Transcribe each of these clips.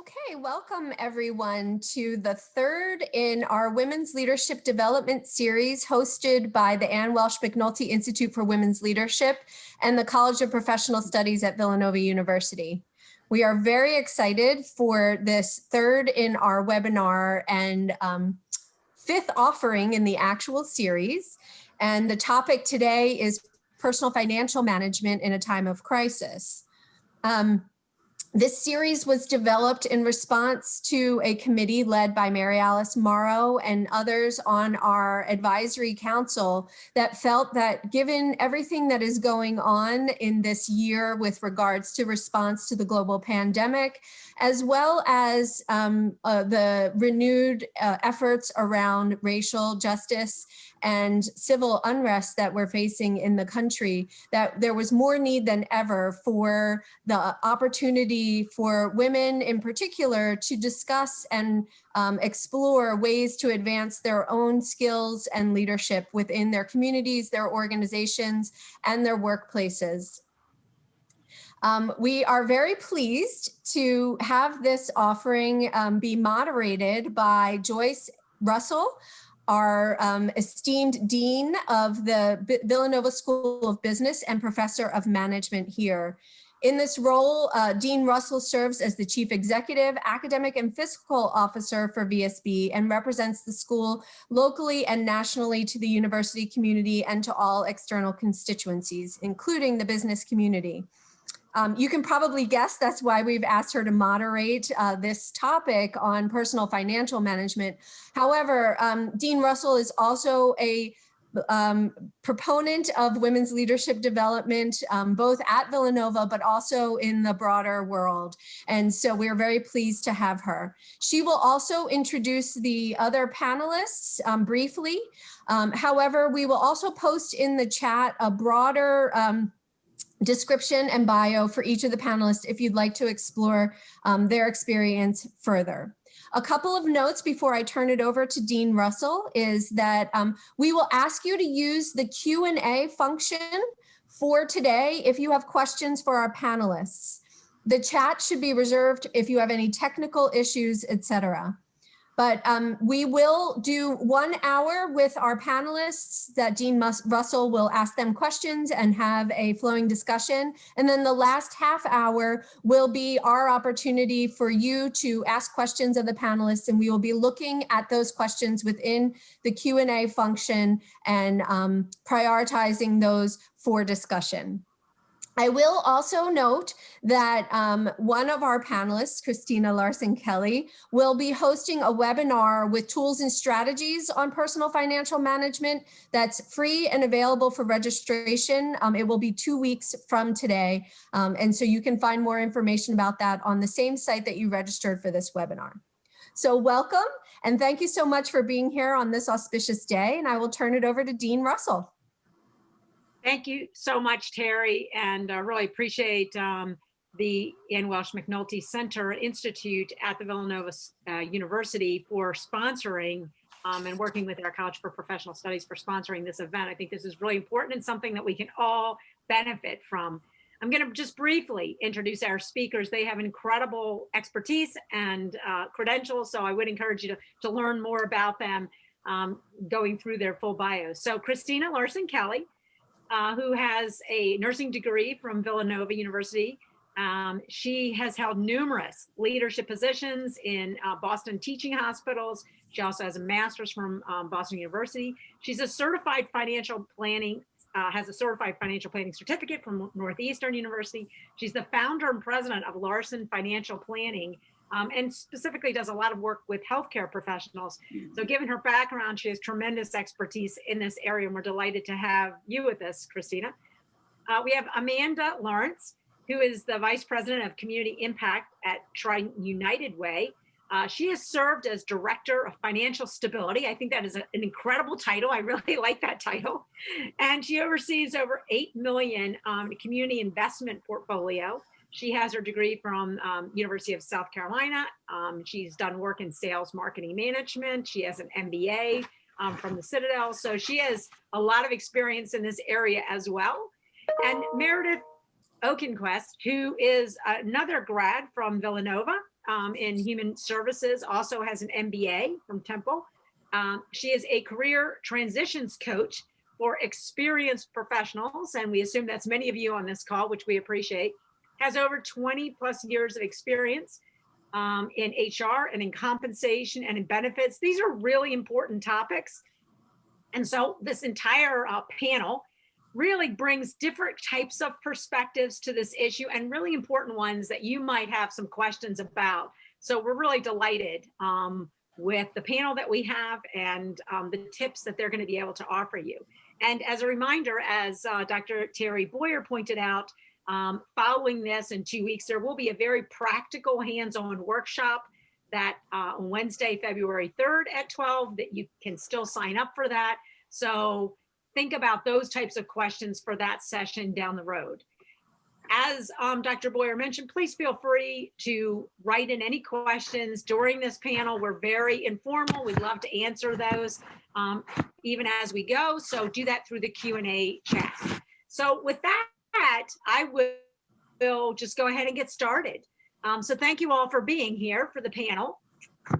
Okay, welcome everyone to the third in our Women's Leadership Development Series hosted by the Ann Welsh McNulty Institute for Women's Leadership and the College of Professional Studies at Villanova University. We are very excited for this third in our webinar and fifth offering in the actual series. And the topic today is personal financial management in a time of crisis. This series was developed in response to a committee led by Mary Alice Morrow and others on our advisory council that felt that given everything that is going on in this year with regards to response to the global pandemic, as well as the renewed efforts around racial justice and civil unrest that we're facing in the country, that there was more need than ever for the opportunity for women in particular to discuss and explore ways to advance their own skills and leadership within their communities, their organizations, and their workplaces. We are very pleased to have this offering be moderated by Joyce Russell, our esteemed Dean of the Villanova School of Business and Professor of Management here. In this role, Dean Russell serves as the Chief Executive, Academic and Fiscal Officer for VSB and represents the school locally and nationally to the university community and to all external constituencies, including the business community. You can probably guess that's why we've asked her to moderate this topic on personal financial management. However, Dean Russell is also a proponent of women's leadership development, both at Villanova, but also in the broader world. And so we're very pleased to have her. She will also introduce the other panelists briefly. However, we will also post in the chat a broader description and bio for each of the panelists if you'd like to explore their experience further. A couple of notes before I turn it over to Dean Russell is that we will ask you to use the Q&A function for today if you have questions for our panelists. The chat should be reserved if you have any technical issues, etc. But we will do 1 hour with our panelists that Dean Russell will ask them questions and have a flowing discussion. And then the last half hour will be our opportunity for you to ask questions of the panelists, and we will be looking at those questions within the Q&A function and prioritizing those for discussion. I will also note that one of our panelists, Christina Larson Kelly, will be hosting a webinar with tools and strategies on personal financial management that's free and available for registration. It will be 2 weeks from today. And so you can find more information about that on the same site that you registered for this webinar. So welcome, and thank you so much for being here on this auspicious day. And I will turn it over to Dean Russell. Thank you so much, Terry, and really appreciate the Ann Welsh McNulty Center Institute at the Villanova University for sponsoring and working with our College for Professional Studies for sponsoring this event. I think this is really important and something that we can all benefit from. I'm going to just briefly introduce our speakers. They have incredible expertise and credentials, so I would encourage you to learn more about them going through their full bios. So Christina Larson Kelly, who has a nursing degree from Villanova University. She has held numerous leadership positions in Boston teaching hospitals. She also has a master's from Boston University. She's a certified financial planning, has a certified financial planning certificate from Northeastern University. She's the founder and president of Larson Financial Planning, and specifically does a lot of work with healthcare professionals. So given her background, she has tremendous expertise in this area, and we're delighted to have you with us, Christina. We have Amanda Lawrence, who is the Vice President of Community Impact at Trident United Way. She has served as Director of Financial Stability. I think that is an incredible title. I really like that title. And she oversees over $8 million community investment portfolio. She has her degree from University of South Carolina. She's done work in sales, marketing, management. She has an MBA from the Citadel. So she has a lot of experience in this area as well. And Meredith Okenquist, who is another grad from Villanova. in human services, also has an MBA from Temple. She is a career transitions coach for experienced professionals, and we assume that's many of you on this call, which we appreciate. Has over 20 plus years of experience in HR and in compensation and in benefits. These are really important topics. And so this entire panel really brings different types of perspectives to this issue, and really important ones that you might have some questions about. So we're really delighted with the panel that we have and the tips that they're going to be able to offer you. And as a reminder, as Dr. Terry Boyer pointed out, following this in 2 weeks, there will be a very practical hands-on workshop that on Wednesday, February 3rd at 12, that you can still sign up for that. So think about those types of questions for that session down the road. As Dr. Boyer mentioned, please feel free to write in any questions during this panel. We're very informal. We'd love to answer those even as we go. So do that through the Q&A chat. So with that, I will just go ahead and get started. So thank you all for being here for the panel.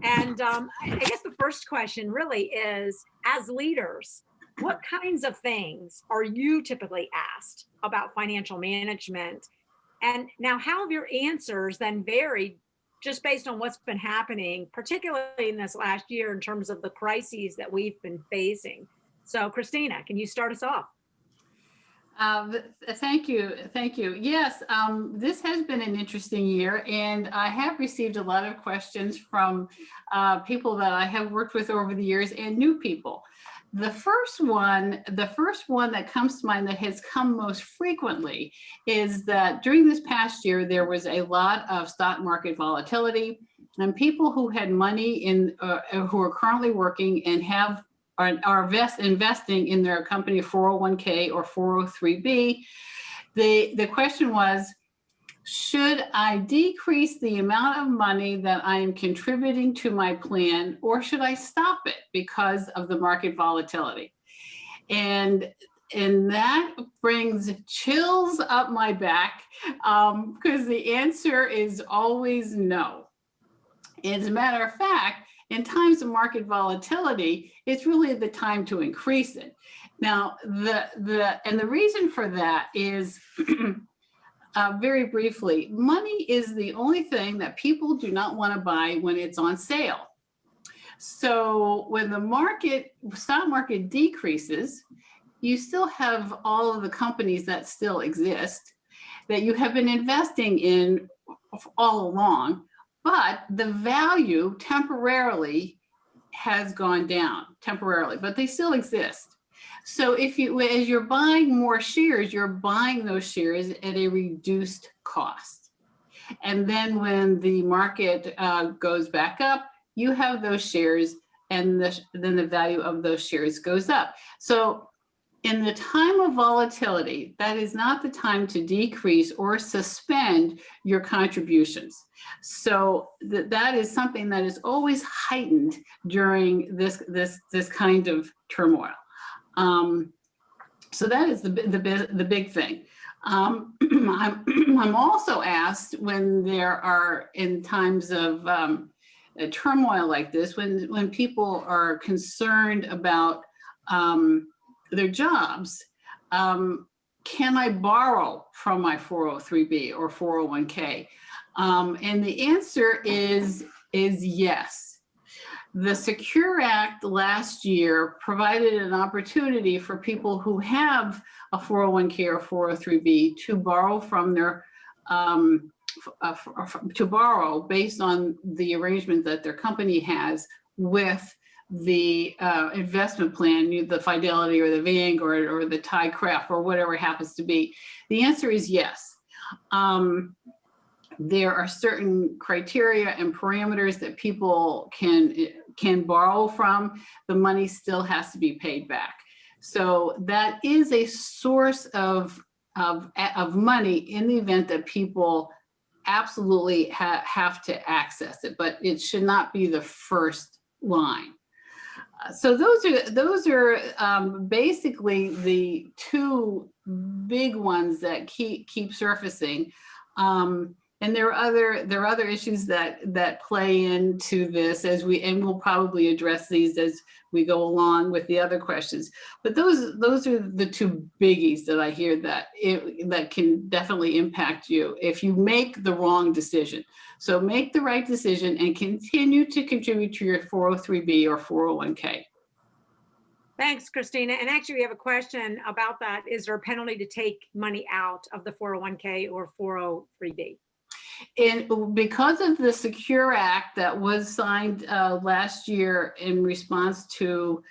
And I guess the first question really is, as leaders, what kinds of things are you typically asked about financial management? And now how have your answers then varied just based on what's been happening, particularly in this last year in terms of the crises that we've been facing? So Christina, can you start us off? Thank you. Thank you. Yes, this has been an interesting year, and I have received a lot of questions from people that I have worked with over the years and new people. The first one that comes to mind that has come most frequently is that during this past year, there was a lot of stock market volatility, and people who had money in, who are currently working and are investing in their company 401k or 403b. The question was, should I decrease the amount of money that I am contributing to my plan, or should I stop it because of the market volatility? And that brings chills up my back because the answer is always no. As a matter of fact, in times of market volatility, it's really the time to increase it. Now, the reason for that is very briefly, money is the only thing that people do not want to buy when it's on sale. So when the stock market decreases, you still have all of the companies that still exist that you have been investing in all along, but the value temporarily has gone down temporarily, but they still exist. So as you're buying more shares, you're buying those shares at a reduced cost. And then when the market goes back up, you have those shares, and then the value of those shares goes up. So in the time of volatility, that is not the time to decrease or suspend your contributions. So that is something that is always heightened during this kind of turmoil. So that is the big thing. I'm also asked when there are, in times of turmoil like this, when people are concerned about their jobs, can I borrow from my 403b or 401k? And the answer is yes. The Secure Act last year provided an opportunity for people who have a 401k or 403b to borrow from their to borrow based on the arrangement that their company has with the investment plan, the Fidelity or the Vanguard or the Thai Craft or whatever it happens to be. The answer is yes. There are certain criteria and parameters that people can borrow from. The money still has to be paid back. So that is a source of money in the event that people absolutely have to access it, but it should not be the first line. So those are basically the two big ones that keep surfacing. And there are other issues that play into this and we'll probably address these as we go along with the other questions. But those are the two biggies that I hear that can definitely impact you if you make the wrong decision. So make the right decision and continue to contribute to your 403B or 401k. Thanks, Christina. And actually, we have a question about that. Is there a penalty to take money out of the 401k or 403b? And because of the Secure Act that was signed last year in response to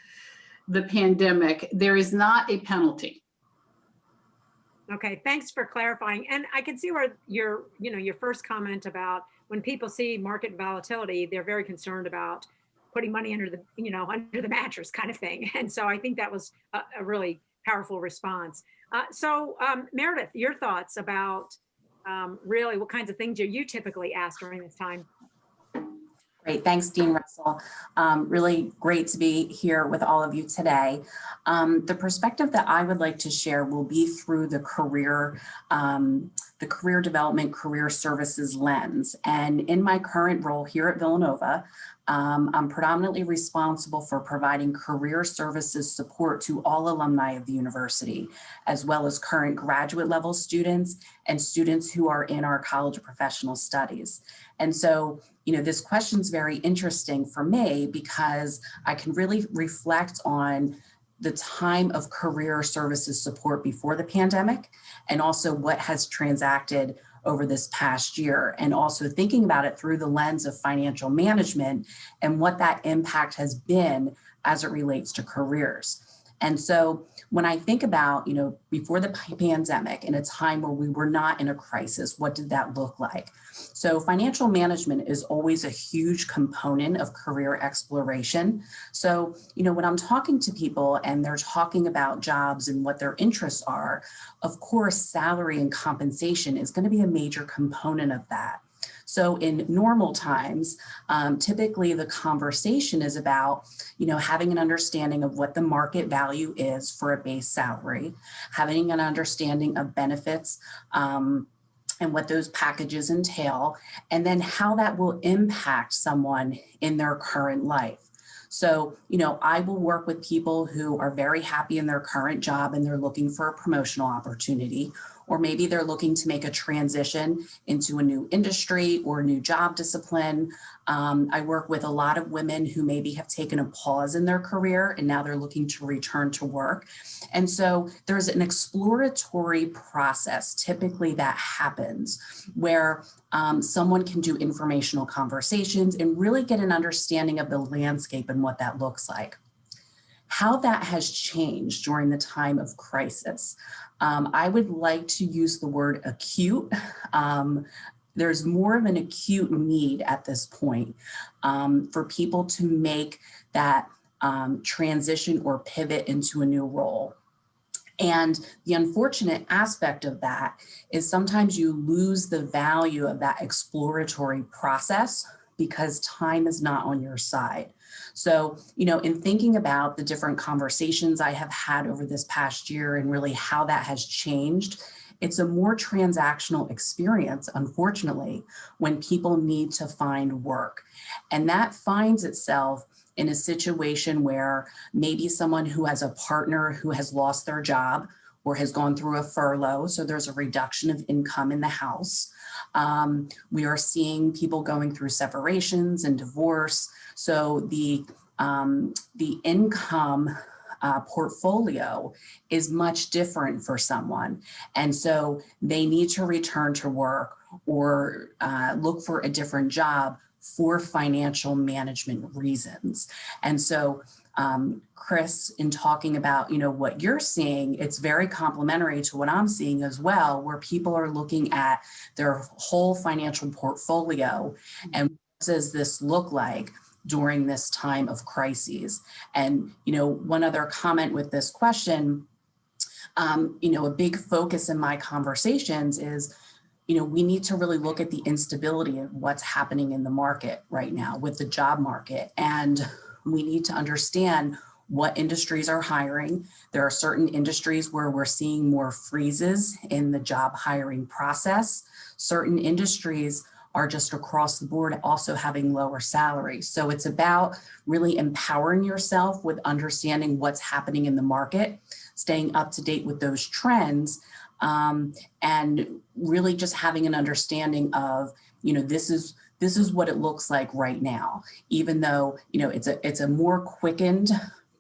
the pandemic, there is not a penalty. Okay, thanks for clarifying. And I can see where your first comment about when people see market volatility, they're very concerned about putting money under the mattress kind of thing. And so I think that was a really powerful response. So Meredith, your thoughts about really what kinds of things are you typically asked during this time? Great, thanks, Dean Russell. Really great to be here with all of you today. The perspective that I would like to share will be through the career development, career services lens. And in my current role here at Villanova, I'm predominantly responsible for providing career services support to all alumni of the university, as well as current graduate level students and students who are in our College of Professional Studies. And so, this question is very interesting for me because I can really reflect on the time of career services support before the pandemic and also what has transacted over this past year, and also thinking about it through the lens of financial management and what that impact has been as it relates to careers. And so when I think about, before the pandemic, in a time where we were not in a crisis, what did that look like? So financial management is always a huge component of career exploration. So, when I'm talking to people and they're talking about jobs and what their interests are, of course, salary and compensation is going to be a major component of that. So in normal times, typically the conversation is about, having an understanding of what the market value is for a base salary, having an understanding of benefits, and what those packages entail, and then how that will impact someone in their current life. So, I will work with people who are very happy in their current job and they're looking for a promotional opportunity, or maybe they're looking to make a transition into a new industry or a new job discipline. I work with a lot of women who maybe have taken a pause in their career and now they're looking to return to work. And so there's an exploratory process typically that happens where someone can do informational conversations and really get an understanding of the landscape and what that looks like. How that has changed during the time of crisis. I would like to use the word acute. There's more of an acute need at this point for people to make that transition or pivot into a new role. And the unfortunate aspect of that is sometimes you lose the value of that exploratory process because time is not on your side. So, in thinking about the different conversations I have had over this past year and really how that has changed, it's a more transactional experience, unfortunately, when people need to find work. And that finds itself in a situation where maybe someone who has a partner who has lost their job or has gone through a furlough, so there's a reduction of income in the house. We are seeing people going through separations and divorce. So the income portfolio is much different for someone. And so they need to return to work or look for a different job for financial management reasons. And so Chris, in talking about, what you're seeing, it's very complementary to what I'm seeing as well, where people are looking at their whole financial portfolio and what does this look like during this time of crises. And, one other comment with this question, a big focus in my conversations is, we need to really look at the instability of what's happening in the market right now with the job market. And we need to understand what industries are hiring. There are certain industries where we're seeing more freezes in the job hiring process. Certain industries are just across the board also having lower salaries. So it's about really empowering yourself with understanding what's happening in the market, staying up to date with those trends, and really just having an understanding of, this is what it looks like right now, even though, it's a more quickened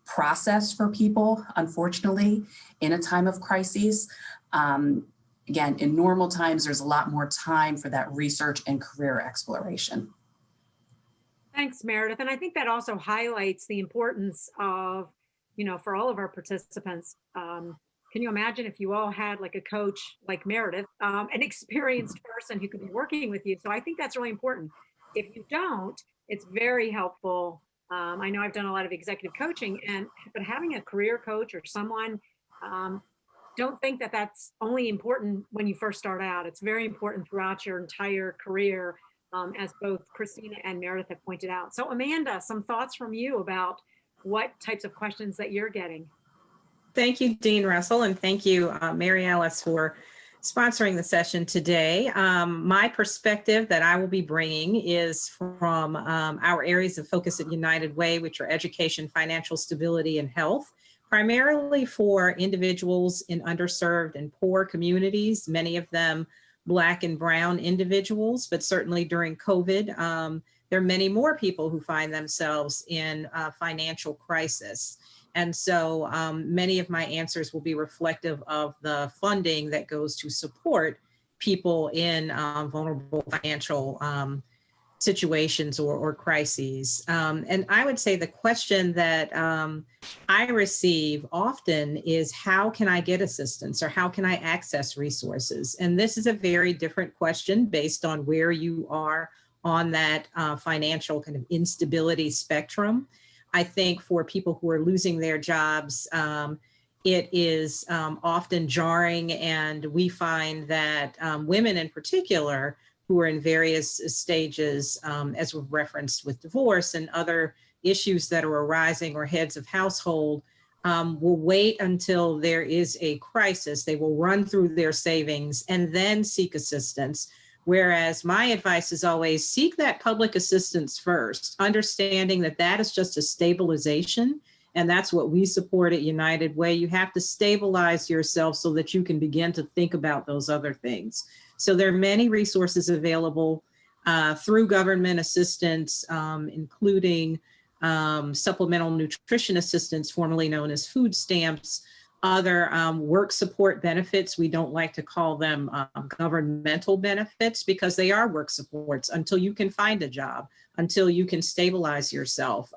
process for people, unfortunately, in a time of crises. Again, in normal times, there's a lot more time for that research and career exploration. Thanks, Meredith. And I think that also highlights the importance of, for all of our participants. Can you imagine if you all had like a coach like Meredith, an experienced person who could be working with you? So I think that's really important. If you don't, it's very helpful. I know I've done a lot of executive coaching, but having a career coach or someone, don't think that that's only important when you first start out. It's very important throughout your entire career, as both Christina and Meredith have pointed out. So Amanda, some thoughts from you about what types of questions that you're getting? Thank you, Dean Russell, and thank you, Mary Alice, for sponsoring the session today. My perspective that I will be bringing is from our areas of focus at United Way, which are education, financial stability, and health, primarily for individuals in underserved and poor communities, many of them Black and Brown individuals, but certainly during COVID, there are many more people who find themselves in financial crisis. And so many of my answers will be reflective of the funding that goes to support people in vulnerable financial situations or crises. And I would say the question that I receive often is, how can I get assistance, or how can I access resources? And this is a very different question based on where you are on that financial kind of instability spectrum. I think for people who are losing their jobs, it is often jarring, and we find that women in particular who are in various stages, as we've referenced with divorce and other issues that are arising, or heads of household, will wait until there is a crisis. They will run through their savings and then seek assistance. Whereas my advice is always seek that public assistance first, understanding that that is just a stabilization. And that's what we support at United Way. You have to stabilize yourself so that you can begin to think about those other things. So there are many resources available through government assistance, including supplemental nutrition assistance, formerly known as food stamps, other work support benefits. We don't like to call them governmental benefits, because they are work supports until you can find a job, until you can stabilize yourself.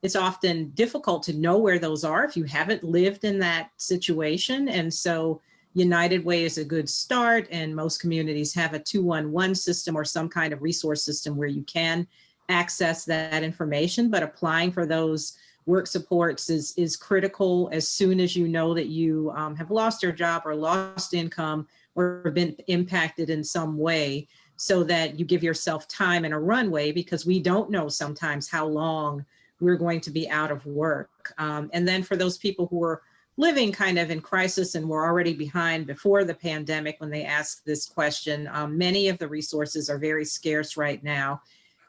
It's often difficult to know where those are if you haven't lived in that situation. And so United Way is a good start, and most communities have a 211 system or some kind of resource system where you can access that information. But applying for those work supports is critical as soon as you know that you have lost your job or lost income or been impacted in some way, so that you give yourself time and a runway, because we don't know sometimes how long we're going to be out of work. And then for those people who are living kind of in crisis and were already behind before the pandemic when they asked this question, many of the resources are very scarce right now.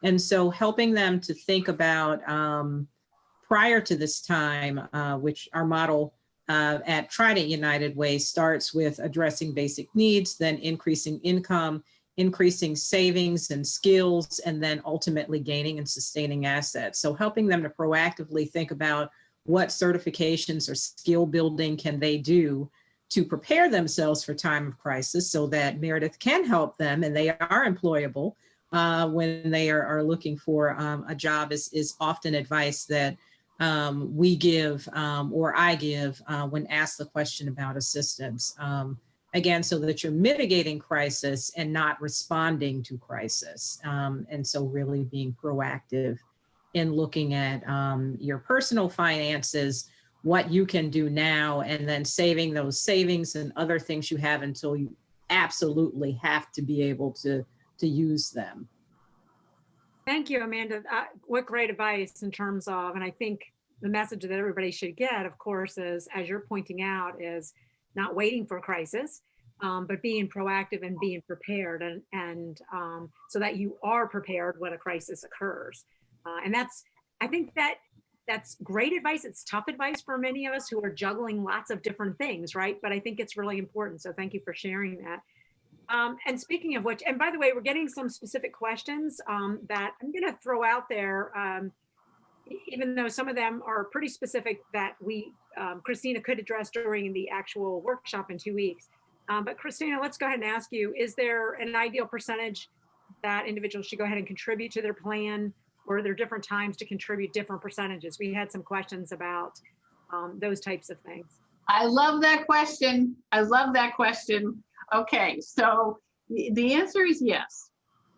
And so helping them to think about prior to this time, which our model at Trident United Way starts with addressing basic needs, then increasing income, increasing savings and skills, and then ultimately gaining and sustaining assets. So helping them to proactively think about what certifications or skill building can they do to prepare themselves for time of crisis, so that Meredith can help them and they are employable when they are looking for a job is often advice that we give or I give when asked the question about assistance. Again, so that you're mitigating crisis and not responding to crisis. And so really being proactive in looking at your personal finances, what you can do now, and then saving those savings and other things you have until you absolutely have to be able to use them. Thank you, Amanda. What great advice in terms of, and I think the message that everybody should get, of course, is, as you're pointing out, is not waiting for a crisis, but being proactive and being prepared, and so that you are prepared when a crisis occurs. And I think that's great advice. It's tough advice for many of us who are juggling lots of different things, right? But I think it's really important. So thank you for sharing that. And speaking of which, and by the way, we're getting some specific questions that I'm going to throw out there, even though some of them are pretty specific that Christina could address during the actual workshop in 2 weeks. But Christina, let's go ahead and ask you, is there an ideal percentage that individuals should go ahead and contribute to their plan, or are there different times to contribute different percentages? We had some questions about those types of things. I love that question. I love that question. Okay, so the answer is yes.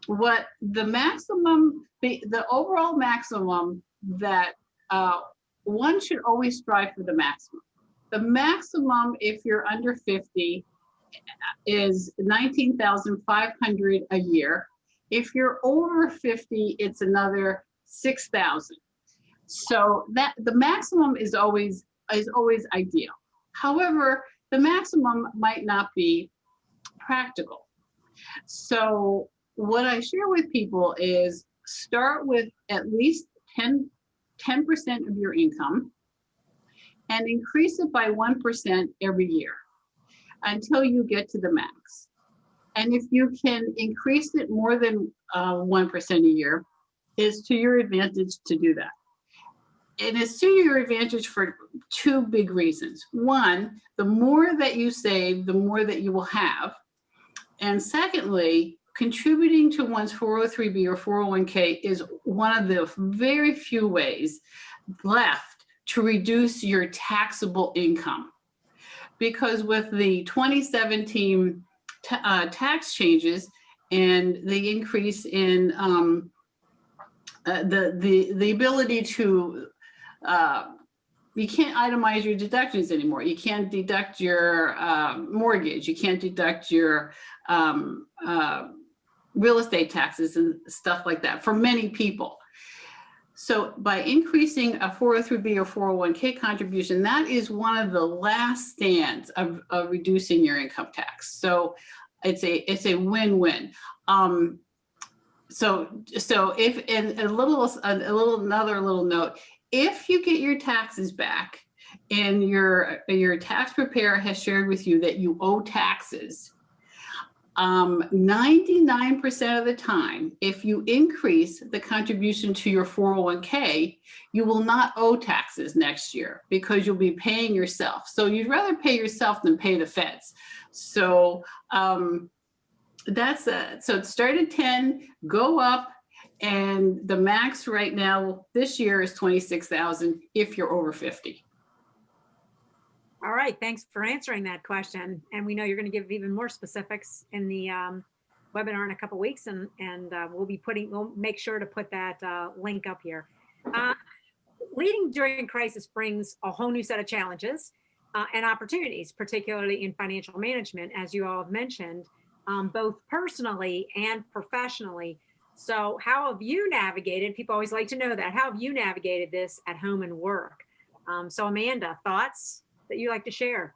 What the maximum, the overall maximum that one should always strive for the maximum. The maximum, if you're under 50, is $19,500 a year. If you're over 50, it's another $6,000. So that the maximum is always ideal. However, the maximum might not be practical. So what I share with people is start with at least 10% of your income and increase it by 1% every year until you get to the max. And if you can increase it more than 1% a year, it's to your advantage to do that. And it's to your advantage for two big reasons. One, the more that you save, the more that you will have. And secondly, contributing to one's 403B or 401k is one of the very few ways left to reduce your taxable income. Because with the 2017 tax changes and the increase in the ability to, you can't itemize your deductions anymore. You can't deduct your mortgage. You can't deduct your real estate taxes and stuff like that for many people. So by increasing a 403B or 401k contribution, that is one of the last stands of reducing your income tax. So it's a win-win. So if, and another little note, if you get your taxes back and your tax preparer has shared with you that you owe taxes, 99% of the time, if you increase the contribution to your 401k, you will not owe taxes next year because you'll be paying yourself. So you'd rather pay yourself than pay the feds. So so start at 10, go up, and the max right now this year is 26,000 if you're over 50. All right, thanks for answering that question. And we know you're going to give even more specifics in the webinar in a couple of weeks, and we'll make sure to put that link up here. Leading during crisis brings a whole new set of challenges and opportunities, particularly in financial management, as you all have mentioned, both personally and professionally. So how have you navigated, people always like to know that, how have you navigated this at home and work? So Amanda, thoughts that you like to share?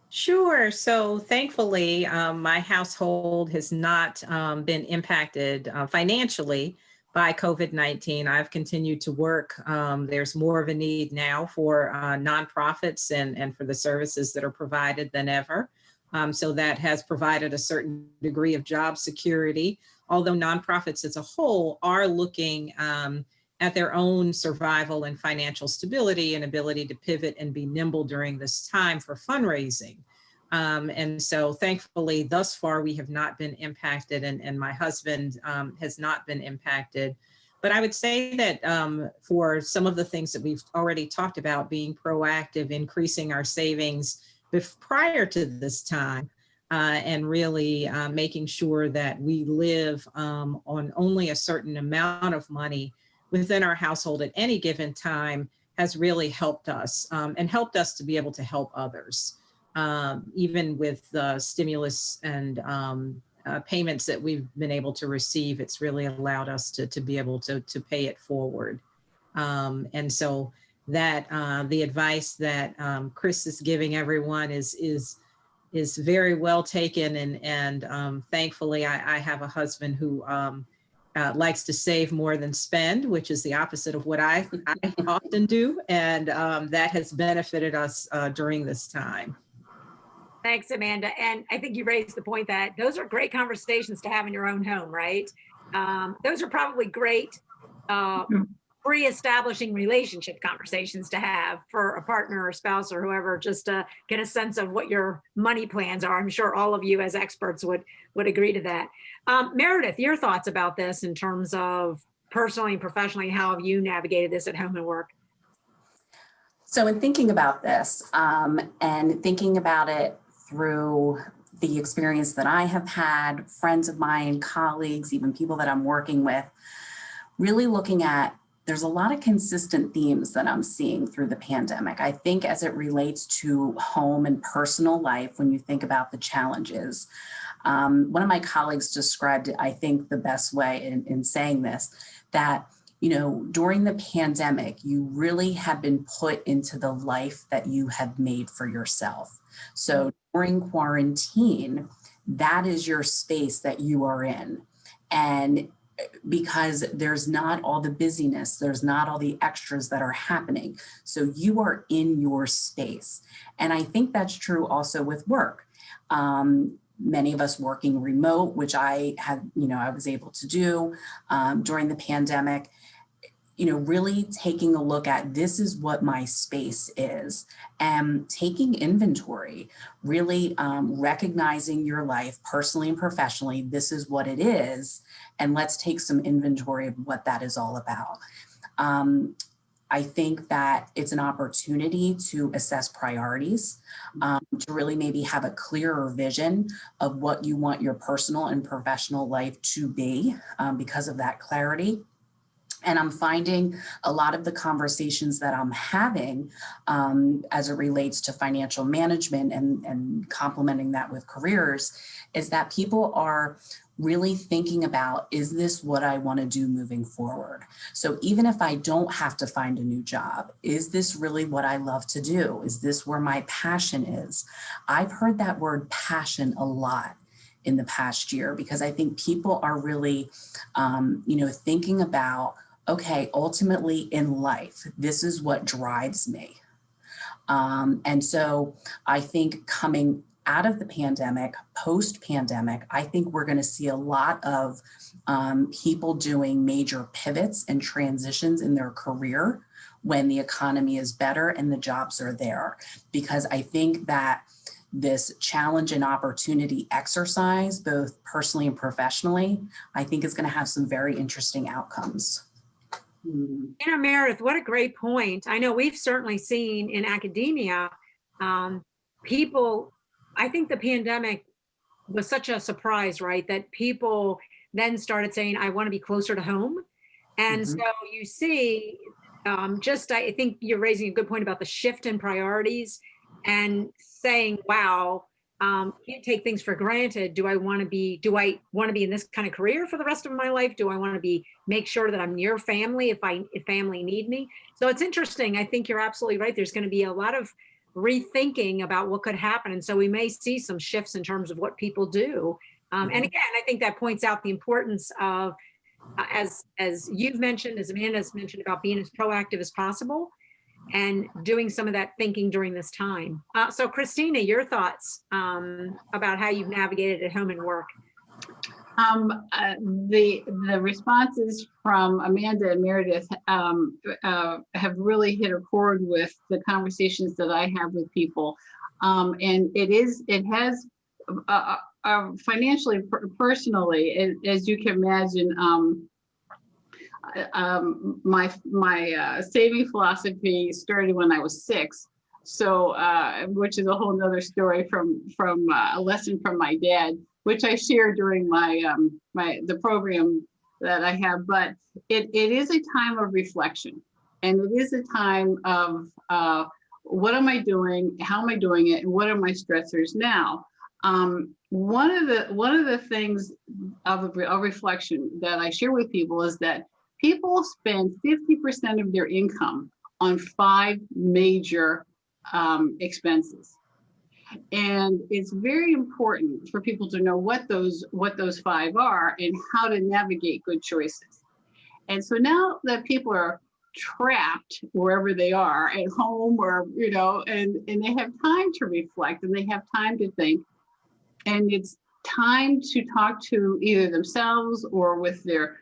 Sure. So thankfully, my household has not been impacted financially by COVID-19. I've continued to work. There's more of a need now for nonprofits and for the services that are provided than ever. So that has provided a certain degree of job security, although nonprofits as a whole are looking at their own survival and financial stability and ability to pivot and be nimble during this time for fundraising. And so thankfully, thus far, we have not been impacted, and my husband has not been impacted. But I would say that for some of the things that we've already talked about, being proactive, increasing our savings prior to this time, and really making sure that we live on only a certain amount of money within our household at any given time has really helped us and helped us to be able to help others. Even with the stimulus and payments that we've been able to receive, it's really allowed us to be able to pay it forward. And so that the advice that Chris is giving everyone is very well taken. And thankfully, I have a husband who likes to save more than spend, which is the opposite of what I often do. And that has benefited us during this time. Thanks, Amanda. And I think you raised the point that those are great conversations to have in your own home, right? Those are probably great pre-establishing relationship conversations to have for a partner or spouse or whoever, just to get a sense of what your money plans are. I'm sure all of you as experts would agree to that. Meredith, your thoughts about this in terms of personally and professionally, how have you navigated this at home and work? So in thinking about this and thinking about it through the experience that I have had, friends of mine, colleagues, even people that I'm working with, really looking at, there's a lot of consistent themes that I'm seeing through the pandemic. I think as it relates to home and personal life, when you think about the challenges, one of my colleagues described it, I think, the best way in saying this, that during the pandemic, you really have been put into the life that you have made for yourself. So during quarantine, that is your space that you are in. And because there's not all the busyness, there's not all the extras that are happening. So you are in your space. And I think that's true also with work. Many of us working remote, which I was able to do during the pandemic, really taking a look at, this is what my space is, and taking inventory, really recognizing your life personally and professionally, this is what it is, and let's take some inventory of what that is all about. I think that it's an opportunity to assess priorities, to really maybe have a clearer vision of what you want your personal and professional life to be because of that clarity. And I'm finding a lot of the conversations that I'm having as it relates to financial management and complementing that with careers is that people are really thinking about, is this what I want to do moving forward? So even if I don't have to find a new job, is this really what I love to do? Is this where my passion is? I've heard that word passion a lot in the past year, because I think people are really, thinking about, okay, ultimately in life, this is what drives me. And so I think coming out of the pandemic, post-pandemic, I think we're going to see a lot of people doing major pivots and transitions in their career when the economy is better and the jobs are there. Because I think that this challenge and opportunity exercise, both personally and professionally, I think is going to have some very interesting outcomes. Meredith, what a great point. I know we've certainly seen in academia, people, I think the pandemic was such a surprise, right? That people then started saying, I want to be closer to home. And so you see, I think you're raising a good point about the shift in priorities and saying, wow, can't take things for granted. Do I want to be in this kind of career for the rest of my life? Do I want to make sure that I'm near family if family need me? So it's interesting. I think you're absolutely right. There's going to be a lot of rethinking about what could happen. And so we may see some shifts in terms of what people do. And again, I think that points out the importance of, as you've mentioned, as Amanda's mentioned, about being as proactive as possible and doing some of that thinking during this time. So Christina, your thoughts about how you've navigated at home and work? The responses from Amanda and Meredith have really hit a chord with the conversations that I have with people. And it has financially, personally, as you can imagine, my saving philosophy started when I was 6. So, which is a whole nother story from a lesson from my dad, which I share during the program that I have. But it is a time of reflection, and it is a time of what am I doing, how am I doing it, and what are my stressors now. One of the things of reflection that I share with people is that people spend 50% of their income on 5 major expenses. And it's very important for people to know what those 5 are and how to navigate good choices. And so now that people are trapped wherever they are, at home or, you know, and they have time to reflect and they have time to think, and it's time to talk to either themselves or with their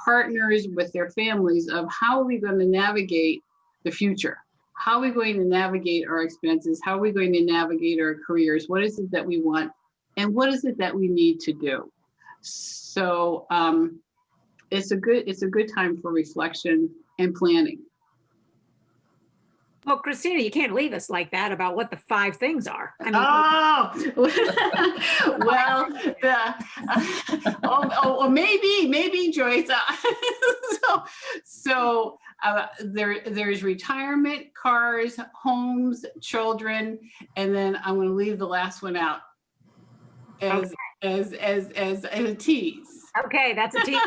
partners, with their families, of how are we going to navigate the future? How are we going to navigate our expenses? How are we going to navigate our careers? What is it that we want? And what is it that we need to do? So it's a good time for reflection and planning. Well, Christina, you can't leave us like that about what the 5 things are. I mean, well, maybe Joyce. There's retirement, cars, homes, children, and then I'm going to leave the last one out as a tease. Okay, that's a tease.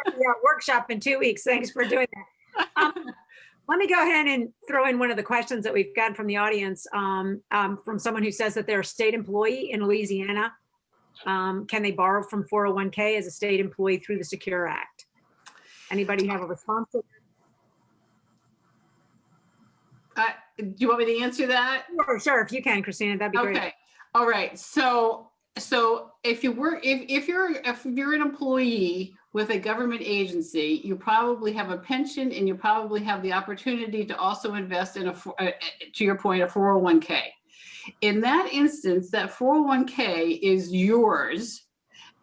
Yeah, workshop in 2 weeks. Thanks for doing that. Let me go ahead and throw in one of the questions that we've gotten from the audience from someone who says that they're a state employee in Louisiana. Can they borrow from 401k as a state employee through the Secure Act? Anybody have a response to that? Do you want me to answer that? Sure. If you can, Christina, that'd be great. Okay. All right. So if you're an employee with a government agency, you probably have a pension and you probably have the opportunity to also invest in to your point, a 401k. In that instance, that 401k is yours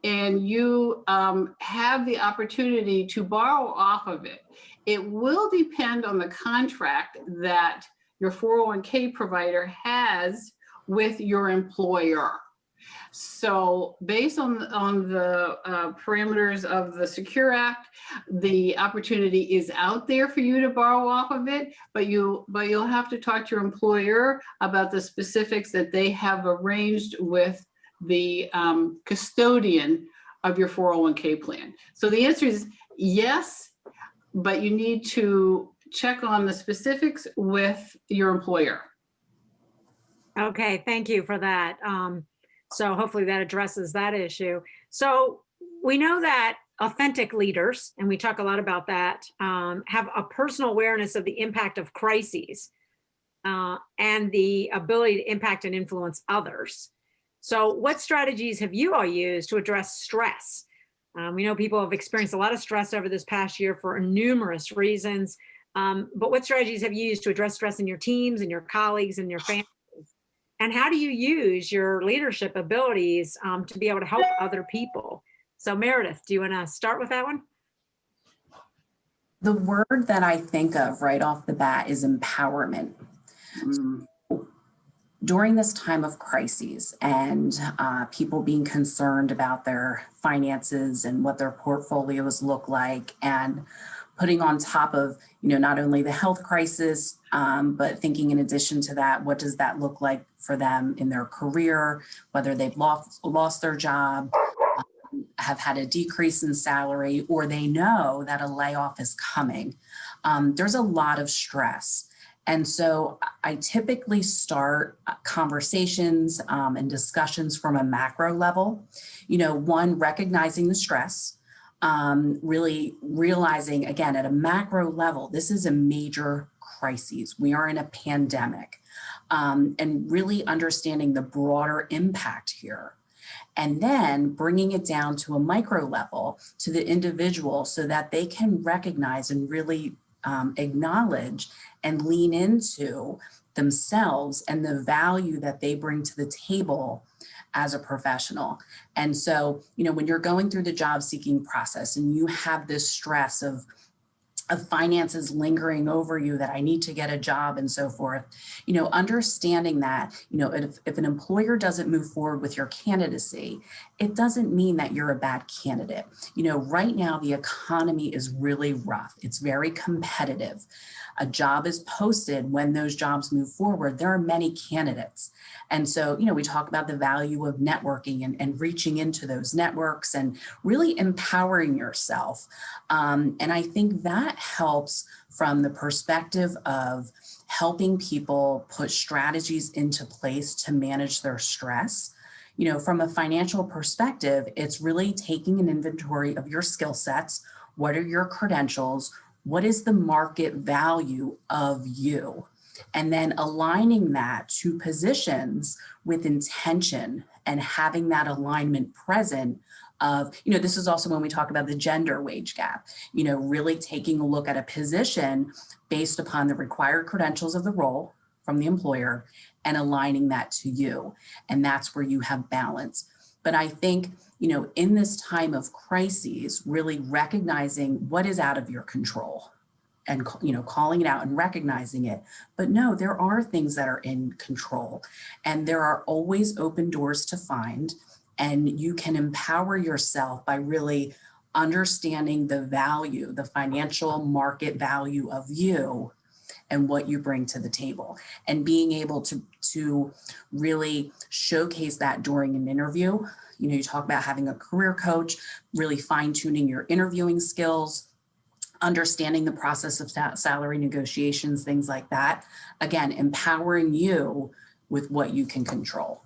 and you have the opportunity to borrow off of it. It will depend on the contract that your 401k provider has with your employer. So based on the parameters of the Secure Act, the opportunity is out there for you to borrow off of it, but you'll have to talk to your employer about the specifics that they have arranged with the custodian of your 401k plan. So the answer is yes, but you need to check on the specifics with your employer. Okay, thank you for that. So hopefully that addresses that issue. So we know that authentic leaders, and we talk a lot about that, have a personal awareness of the impact of crises and the ability to impact and influence others. So what strategies have you all used to address stress? We know people have experienced a lot of stress over this past year for numerous reasons, but what strategies have you used to address stress in your teams and your colleagues and your families? And how do you use your leadership abilities to be able to help other people? So Meredith, do you want to start with that one? The word that I think of right off the bat is empowerment. So, during this time of crises and people being concerned about their finances and what their portfolios look like, and putting on top of, not only the health crisis, but thinking in addition to that, what does that look like for them in their career, whether they've lost their job, have had a decrease in salary, or they know that a layoff is coming. There's a lot of stress. And so I typically start conversations and discussions from a macro level, one, recognizing the stress, really realizing, again, at a macro level, this is a major crisis. We are in a pandemic, and really understanding the broader impact here. And then bringing it down to a micro level to the individual so that they can recognize and really acknowledge and lean into themselves and the value that they bring to the table as a professional. And so, when you're going through the job seeking process and you have this stress of of finances lingering over you, that I need to get a job and so forth, understanding that, if an employer doesn't move forward with your candidacy, it doesn't mean that you're a bad candidate. Right now the economy is really rough. It's very competitive. A job is posted. When those jobs move forward, there are many candidates. And so, we talk about the value of networking and reaching into those networks and really empowering yourself. And I think that helps from the perspective of helping people put strategies into place to manage their stress. From a financial perspective, it's really taking an inventory of your skill sets. What are your credentials? What is the market value of you? And then aligning that to positions with intention and having that alignment present of, this is also when we talk about the gender wage gap, really taking a look at a position based upon the required credentials of the role from the employer and aligning that to you. And that's where you have balance. But I think, in this time of crises, really recognizing what is out of your control and, calling it out and recognizing it. But no, there are things that are in control, and there are always open doors to find. And you can empower yourself by really understanding the value, the financial market value of you and what you bring to the table, and being able to really showcase that during an interview. You talk about having a career coach, really fine-tuning your interviewing skills, understanding the process of salary negotiations, things like that. Again, empowering you with what you can control.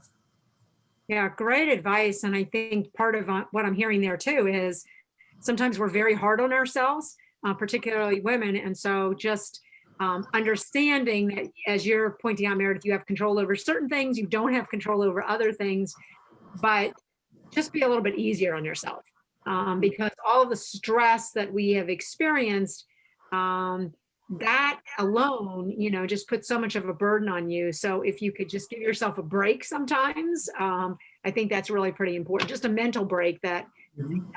Yeah, great advice. And I think part of what I'm hearing there too is sometimes we're very hard on ourselves, particularly women. And so just understanding that, as you're pointing out, Meredith, you have control over certain things, you don't have control over other things, but just be a little bit easier on yourself, because all of the stress that we have experienced, that alone, just puts so much of a burden on you. So if you could just give yourself a break sometimes, I think that's really pretty important. Just a mental break that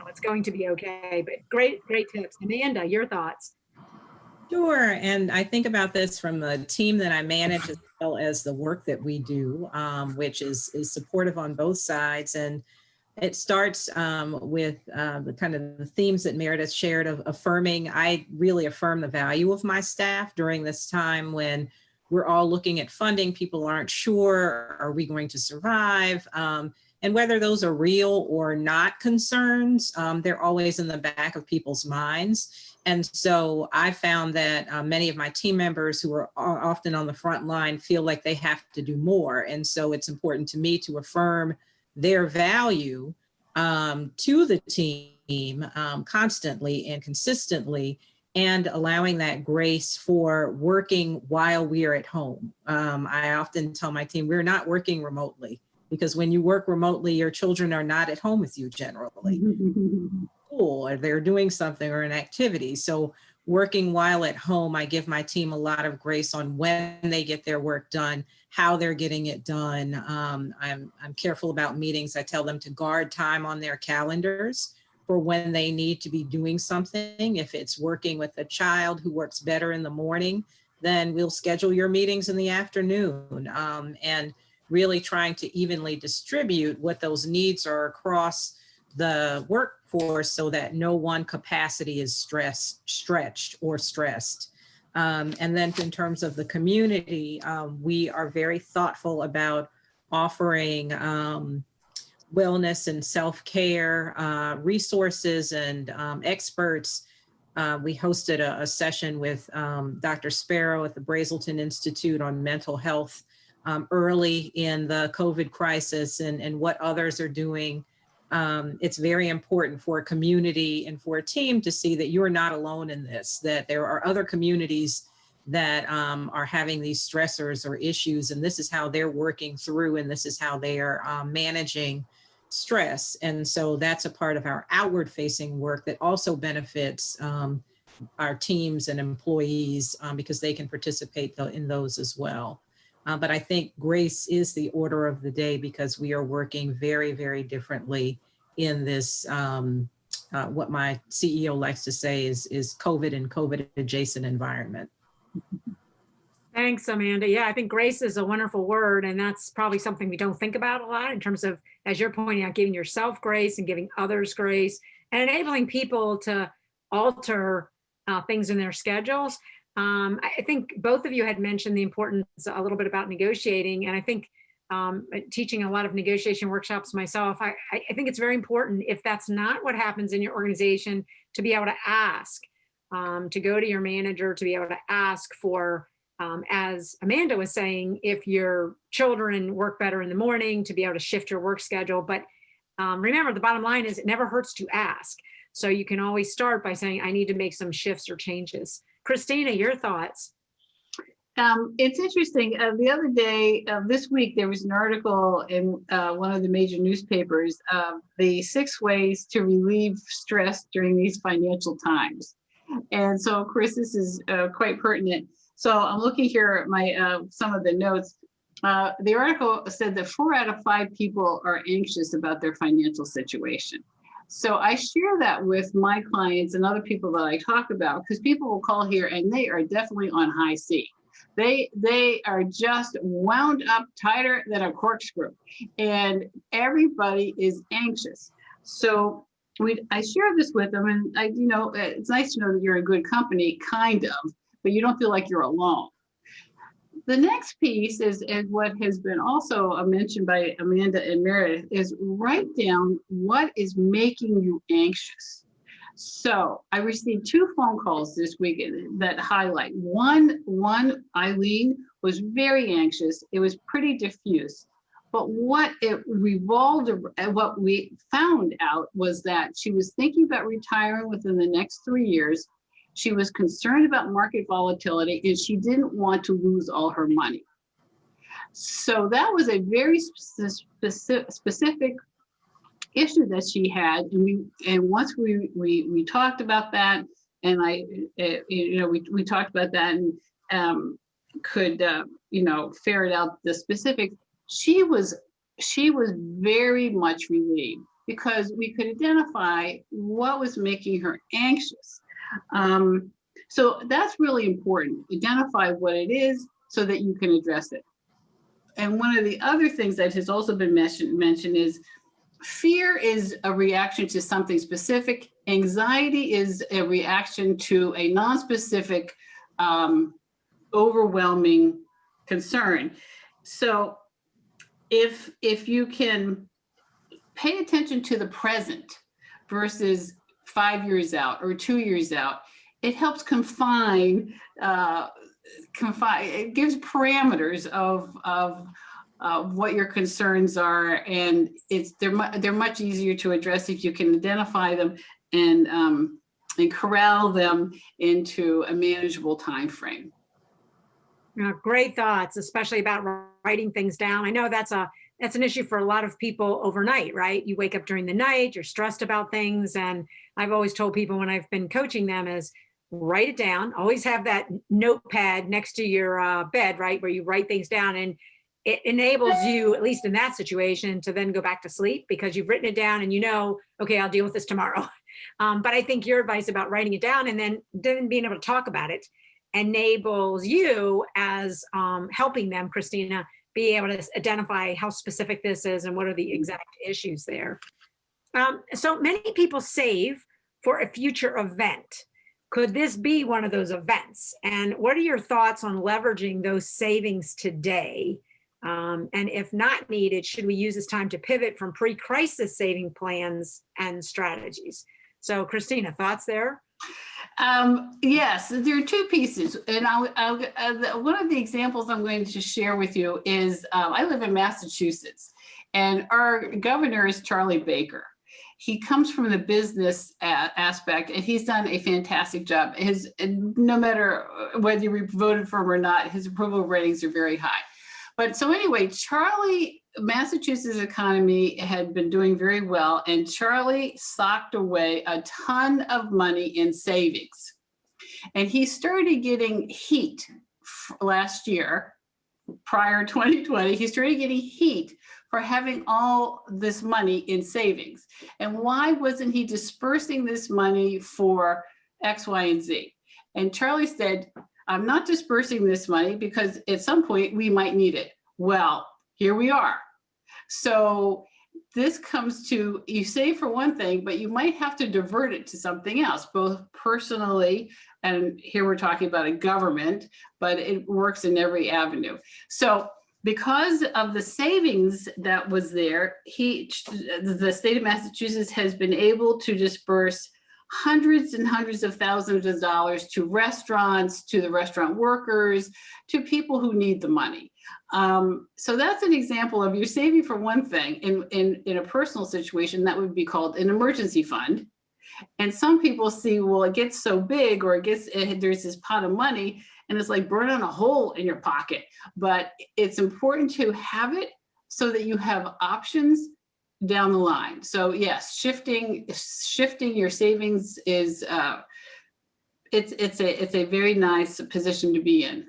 it's going to be okay. But great tips. Amanda, your thoughts? Sure. And I think about this from the team that I manage as well as the work that we do, which is supportive on both sides. And it starts with the kind of the themes that Meredith shared of affirming. I really affirm the value of my staff during this time when we're all looking at funding. People aren't sure, are we going to survive? And whether those are real or not concerns, they're always in the back of people's minds. And so I found that many of my team members who are often on the front line feel like they have to do more. And so it's important to me to affirm their value to the team constantly and consistently, and allowing that grace for working while we are at home. I often tell my team, we're not working remotely, because when you work remotely, your children are not at home with you generally. School, or they're doing something or an activity. So working while at home, I give my team a lot of grace on when they get their work done, how they're getting it done. I'm careful about meetings. I tell them to guard time on their calendars for when they need to be doing something. If it's working with a child who works better in the morning, then we'll schedule your meetings in the afternoon, and really trying to evenly distribute what those needs are across the workforce so that no one capacity is stretched or stressed. And then in terms of the community, we are very thoughtful about offering wellness and self-care resources and experts. We hosted a session with Dr. Sparrow at the Brazelton Institute on mental health early in the COVID crisis, and what others are doing. It's very important for a community and for a team to see that you're not alone in this, that there are other communities that are having these stressors or issues, and this is how they're working through, and this is how they are managing stress. And so that's a part of our outward facing work that also benefits our teams and employees because they can participate in those as well. But I think grace is the order of the day because we are working very, very differently in this what my CEO likes to say is COVID and COVID adjacent environment. Thanks, Amanda. Yeah, I think grace is a wonderful word, and that's probably something we don't think about a lot in terms of, as you're pointing out, giving yourself grace and giving others grace and enabling people to alter things in their schedules. I think both of you had mentioned the importance a little bit about negotiating, and I think teaching a lot of negotiation workshops myself, I think it's very important, if that's not what happens in your organization, to be able to ask, to go to your manager, to be able to ask for, as Amanda was saying, if your children work better in the morning, to be able to shift your work schedule. But remember, the bottom line is it never hurts to ask. So you can always start by saying, I need to make some shifts or changes. Christina, your thoughts? It's interesting. The other day, this week, there was an article in one of the major newspapers, the 6 ways to relieve stress during these financial times. And so, of course, this is quite pertinent. So I'm looking here at my some of the notes. The article said that 4 out of 5 people are anxious about their financial situation. So I share that with my clients and other people that I talk about, because people will call here and they are definitely on high C. They are just wound up tighter than a corkscrew, and everybody is anxious. So I share this with them, and it's nice to know that you're in good company, kind of, but you don't feel like you're alone. The next piece is what has been also mentioned by Amanda and Meredith, is write down what is making you anxious. So I received 2 phone calls this week that highlight. One, Eileen was very anxious. It was pretty diffuse. But what we found out was that she was thinking about retiring within the next 3 years. She was concerned about market volatility, and she didn't want to lose all her money. So that was a very specific issue that she had, and once we talked about that, and we talked about that and could ferret out the specifics. She was very much relieved, because we could identify what was making her anxious. So that's really important. Identify what it is so that you can address it. And one of the other things that has also been mentioned is fear is a reaction to something specific. Anxiety is a reaction to a non-specific, overwhelming concern. So if you can pay attention to the present versus 5 years out or 2 years out, it helps confine, it gives parameters of what your concerns are, and they're much easier to address if you can identify them and corral them into a manageable time frame. Great thoughts, especially about writing things down. I know that's an issue for a lot of people overnight, right? You wake up during the night, you're stressed about things. And I've always told people when I've been coaching them is write it down. Always have that notepad next to your bed, right? Where you write things down, and it enables you, at least in that situation, to then go back to sleep because you've written it down and okay, I'll deal with this tomorrow. But I think your advice about writing it down and then being able to talk about it enables you as helping them, Christina, be able to identify how specific this is and what are the exact issues there. So many people save for a future event. Could this be one of those events? And what are your thoughts on leveraging those savings today? And if not needed, should we use this time to pivot from pre-crisis saving plans and strategies? So Christina, thoughts there? Yes, there are 2 pieces. And one of the examples I'm going to share with you is I live in Massachusetts, and our governor is Charlie Baker. He comes from the business aspect, and he's done a fantastic job. No matter whether you voted for him or not, his approval ratings are very high. But so anyway, Massachusetts economy had been doing very well, and Charlie socked away a ton of money in savings. And he started getting heat last year, prior 2020, he started getting heat for having all this money in savings? And why wasn't he dispersing this money for X, Y, and Z? And Charlie said, I'm not dispersing this money because at some point we might need it. Well, here we are. So this comes to, you save for one thing, but you might have to divert it to something else, both personally, and here we're talking about a government, but it works in every avenue. So because of the savings that was there, the state of Massachusetts has been able to disperse hundreds and hundreds of thousands of dollars to restaurants, to the restaurant workers, to people who need the money. So that's an example of you're saving for one thing. In a personal situation, that would be called an emergency fund. And some people see, well, it gets so big, or there's this pot of money, and it's like burning a hole in your pocket. But it's important to have it so that you have options down the line. So yes, shifting your savings is it's a very nice position to be in.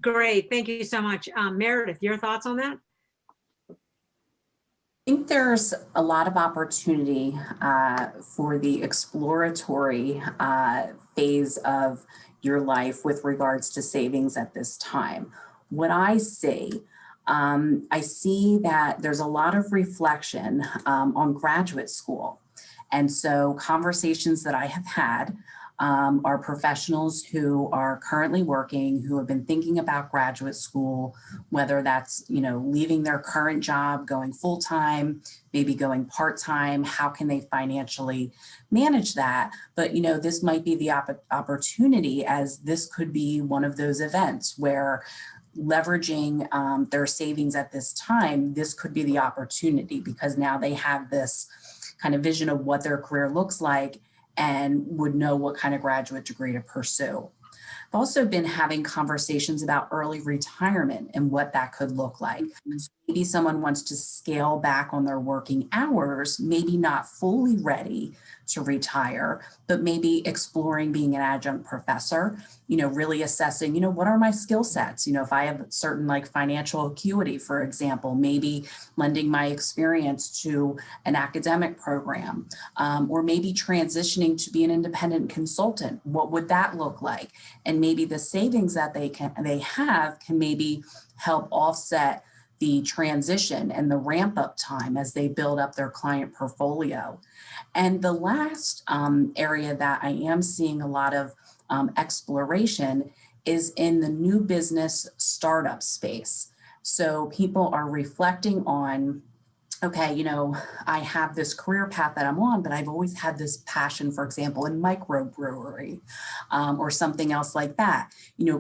Great, thank you so much. Meredith, your thoughts on that? I think there's a lot of opportunity for the exploratory phase of your life with regards to savings at this time. What I see that there's a lot of reflection on graduate school. And so conversations that I have had are professionals who are currently working, who have been thinking about graduate school, whether that's, leaving their current job, going full-time, maybe going part-time, how can they financially manage that? But, this might be the opportunity, as this could be one of those events where leveraging their savings at this time, this could be the opportunity, because now they have this kind of vision of what their career looks like and would know what kind of graduate degree to pursue. I've also been having conversations about early retirement and what that could look like. So maybe someone wants to scale back on their working hours, maybe not fully ready to retire, but maybe exploring being an adjunct professor, really assessing, what are my skill sets? If I have certain financial acuity, for example, maybe lending my experience to an academic program, or maybe transitioning to be an independent consultant. What would that look like? And maybe the savings that they have can maybe help offset the transition and the ramp up time as they build up their client portfolio. And the last area that I am seeing a lot of exploration is in the new business startup space. So people are reflecting on, okay, I have this career path that I'm on, but I've always had this passion, for example, in microbrewery or something else like that.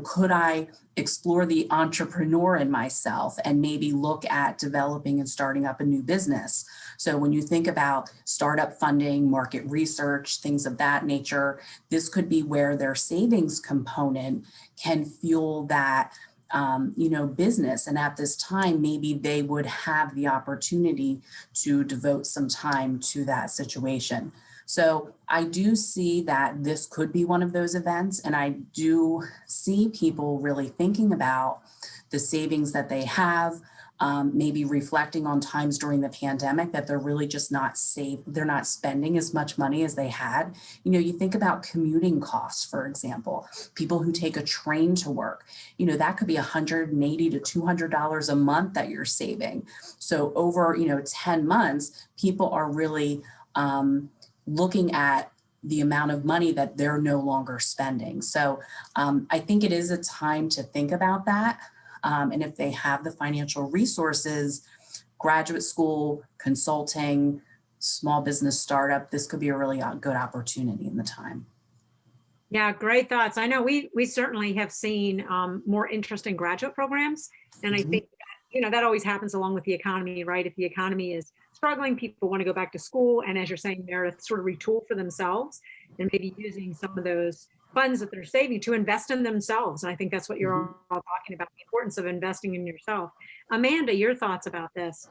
Could I explore the entrepreneur in myself and maybe look at developing and starting up a new business? So when you think about startup funding, market research, things of that nature, this could be where their savings component can fuel that business. And at this time, maybe they would have the opportunity to devote some time to that situation. So I do see that this could be one of those events. And I do see people really thinking about the savings that they have, maybe reflecting on times during the pandemic that they're really just they're not spending as much money as they had. You think about commuting costs, for example, people who take a train to work, that could be $180 to $200 a month that you're saving. So over, 10 months, people are really looking at the amount of money that they're no longer spending. So I think it is a time to think about that. And if they have the financial resources, graduate school, consulting, small business startup, this could be a really good opportunity in the time. Yeah, great thoughts. I know we certainly have seen more interest in graduate programs. And I think that always happens along with the economy, right? If the economy is struggling, people want to go back to school. And as you're saying, Meredith, sort of retool for themselves and maybe using some of those funds that they're saving to invest in themselves. And I think that's what you're all talking about, the importance of investing in yourself. Amanda, your thoughts about this?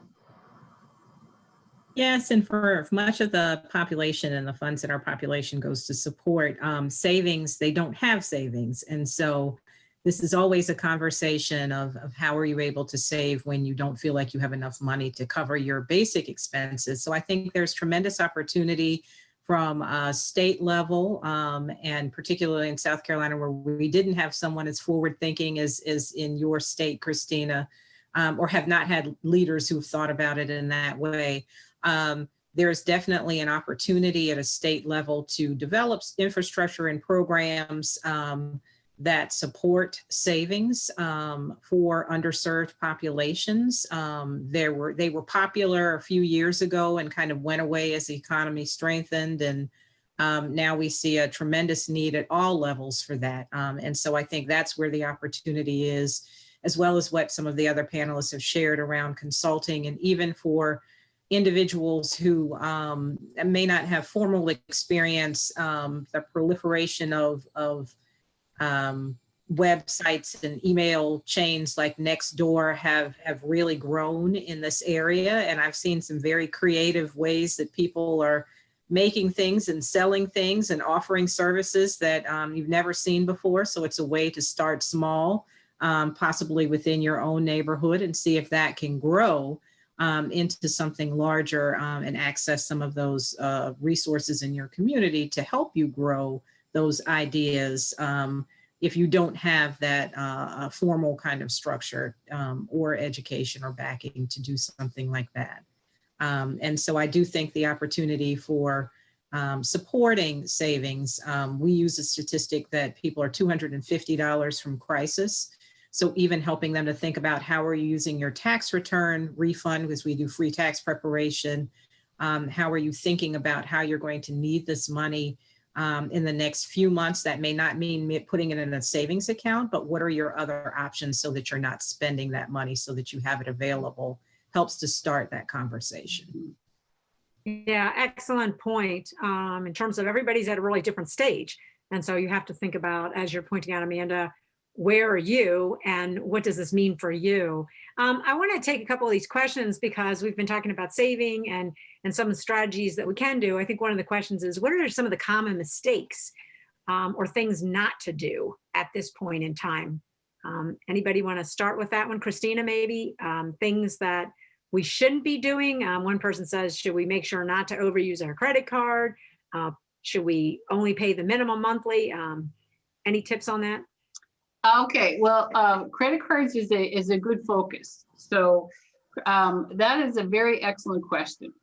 Yes, and for much of the population and the funds that our population goes to support, savings, they don't have savings. And so this is always a conversation of how are you able to save when you don't feel like you have enough money to cover your basic expenses. So I think there's tremendous opportunity from a state level, and particularly in South Carolina, where we didn't have someone as forward thinking as in your state, Christina, or have not had leaders who've thought about it in that way. There's definitely an opportunity at a state level to develop infrastructure and programs that support savings for underserved populations. They were popular a few years ago and kind of went away as the economy strengthened. And now we see a tremendous need at all levels for that. And so I think that's where the opportunity is, as well as what some of the other panelists have shared around consulting, and even for individuals who may not have formal experience, the proliferation of websites and email chains like Nextdoor have really grown in this area. And I've seen some very creative ways that people are making things and selling things and offering services that you've never seen before. So it's a way to start small, possibly within your own neighborhood, and see if that can grow into something larger, and access some of those resources in your community to help you grow those ideas, if you don't have that formal kind of structure or education or backing to do something like that. And so I do think the opportunity for supporting savings, we use a statistic that people are $250 from crisis. So even helping them to think about how are you using your tax return refund, because we do free tax preparation. How are you thinking about how you're going to need this money in the next few months? That may not mean putting it in a savings account, but what are your other options so that you're not spending that money, so that you have it available, helps to start that conversation. Yeah, excellent point. In terms of everybody's at a really different stage. And so you have to think about, as you're pointing out, Amanda, where are you and what does this mean for you? I want to take a couple of these questions because we've been talking about saving and some of the strategies that we can do. I think one of the questions is, what are some of the common mistakes or things not to do at this point in time? Anybody want to start with that one? Christina, maybe things that we shouldn't be doing. One person says, should we make sure not to overuse our credit card? Should we only pay the minimum monthly? Any tips on that? Okay, well, credit cards is a good focus. So that is a very excellent question.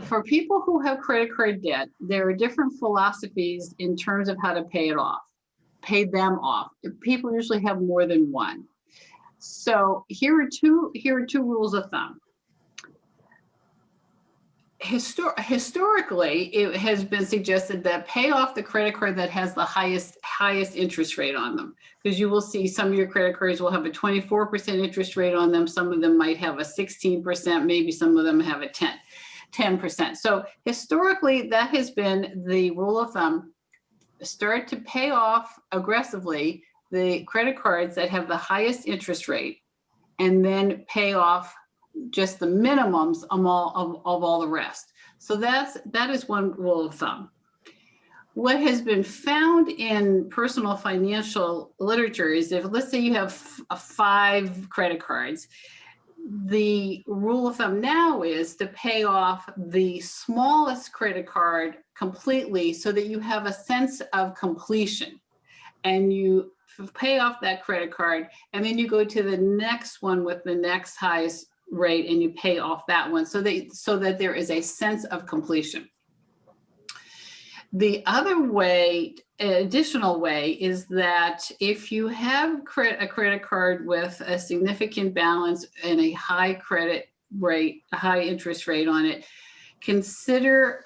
For people who have credit card debt, there are different philosophies in terms of how to pay them off. People usually have more than one. So here are two rules of thumb. Historically, it has been suggested that pay off the credit card that has the highest interest rate on them, because you will see some of your credit cards will have a 24% interest rate on them. Some of them might have a 16%, maybe some of them have a 10%. So historically, that has been the rule of thumb. Start to pay off aggressively the credit cards that have the highest interest rate, and then pay off just the minimums of all the rest. So that is one rule of thumb. What has been found in personal financial literature is, if let's say you have 5 credit cards, the rule of thumb now is to pay off the smallest credit card completely, so that you have a sense of completion, and you pay off that credit card, and then you go to the next one with the next highest rate and you pay off that one, so that there is a sense of completion. The other way, additional way, is that if you have a credit card with a significant balance and a high credit rate, a high interest rate on it, consider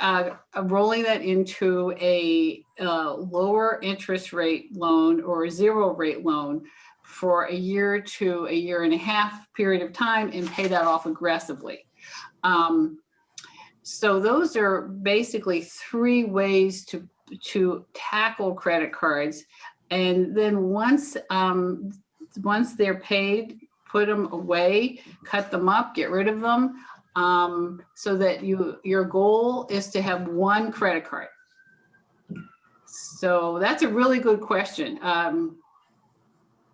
rolling that into a lower interest rate loan or a 0 rate loan for a year to a year and a half period of time, and pay that off aggressively. So those are basically 3 ways to tackle credit cards. And then once they're paid, put them away, cut them up, get rid of them, so that your goal is to have 1 credit card. So that's a really good question.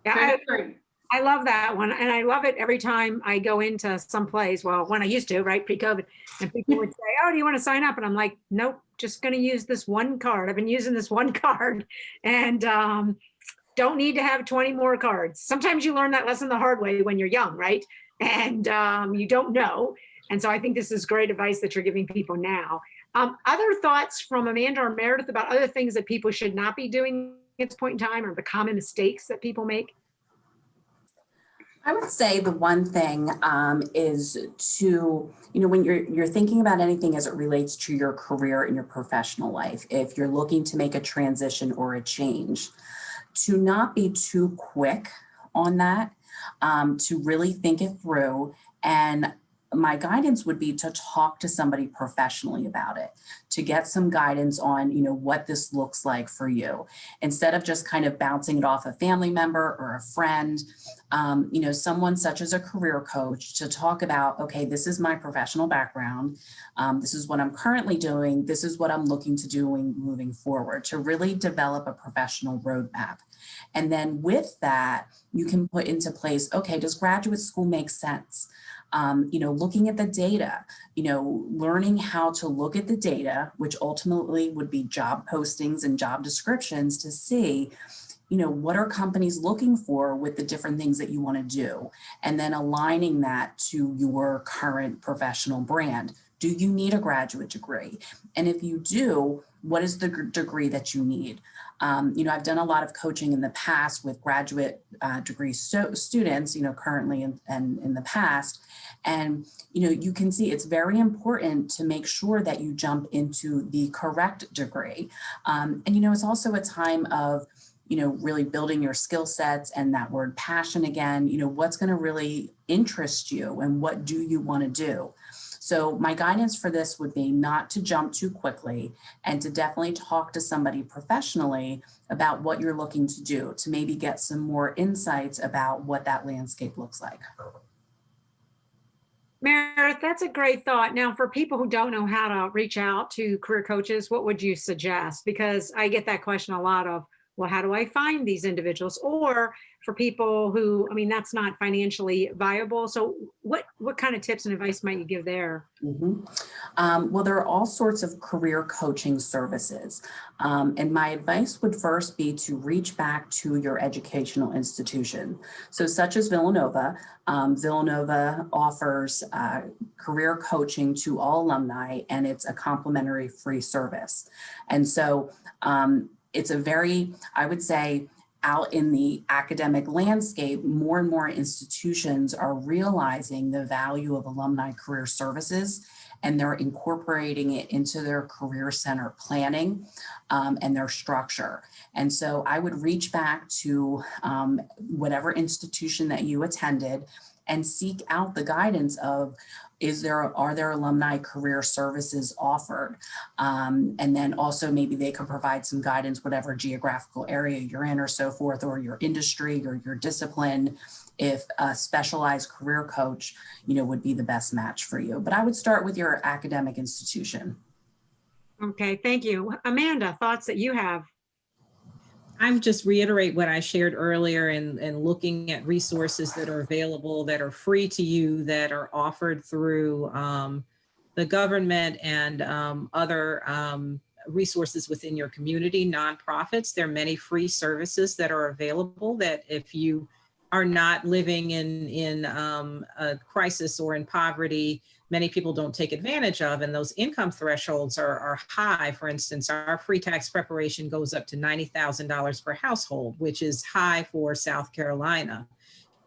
Yeah, Great. I love that one. And I love it every time I go into some place. Well, when I used to, right, pre-COVID, and people would say, oh, do you want to sign up? And I'm like, nope, just going to use this one card. I've been using this one card and don't need to have 20 more cards. Sometimes you learn that lesson the hard way when you're young, right? And you don't know. And so I think this is great advice that you're giving people now. Other thoughts from Amanda or Meredith about other things that people should not be doing at this point in time, or the common mistakes that people make? I would say the one thing is to, when you're thinking about anything as it relates to your career and your professional life, if you're looking to make a transition or a change, to not be too quick on that, to really think it through. And my guidance would be to talk to somebody professionally about it, to get some guidance on, what this looks like for you, instead of just kind of bouncing it off a family member or a friend, someone such as a career coach, to talk about, okay, this is my professional background. This is what I'm currently doing. This is what I'm looking to doing moving forward, to really develop a professional roadmap. And then with that, you can put into place, okay, does graduate school make sense? Looking at the data, learning how to look at the data, which ultimately would be job postings and job descriptions, to see, what are companies looking for with the different things that you want to do, and then aligning that to your current professional brand. Do you need a graduate degree? And if you do, what is the degree that you need? I've done a lot of coaching in the past with graduate degree students, currently and in the past. And, you can see it's very important to make sure that you jump into the correct degree. And, it's also a time of, really building your skill sets, and that word passion again, what's going to really interest you and what do you want to do? So my guidance for this would be not to jump too quickly, and to definitely talk to somebody professionally about what you're looking to do, to maybe get some more insights about what that landscape looks like. Meredith, that's a great thought. Now, for people who don't know how to reach out to career coaches, what would you suggest? Because I get that question a lot of, well, how do I find these individuals? Or for people who, that's not financially viable. So what kind of tips and advice might you give there? Well, there are all sorts of career coaching services. And my advice would first be to reach back to your educational institution. So such as Villanova. Villanova offers career coaching to all alumni, and it's a complimentary free service. And so it's a very, I would say, out in the academic landscape, more and more institutions are realizing the value of alumni career services, and they're incorporating it into their career center planning and their structure. And so I would reach back to whatever institution that you attended and seek out the guidance of, are there alumni career services offered? And then also maybe they could provide some guidance, whatever geographical area you're in or so forth, or your industry or your discipline, if a specialized career coach, would be the best match for you. But I would start with your academic institution. Okay, thank you. Amanda, thoughts that you have? I would just reiterate what I shared earlier, and looking at resources that are available, that are free to you, that are offered through the government and other resources within your community, nonprofits. There are many free services that are available that if you are not living in a crisis or in poverty, many people don't take advantage of, and those income thresholds are high. For instance, our free tax preparation goes up to $90,000 per household, which is high for South Carolina.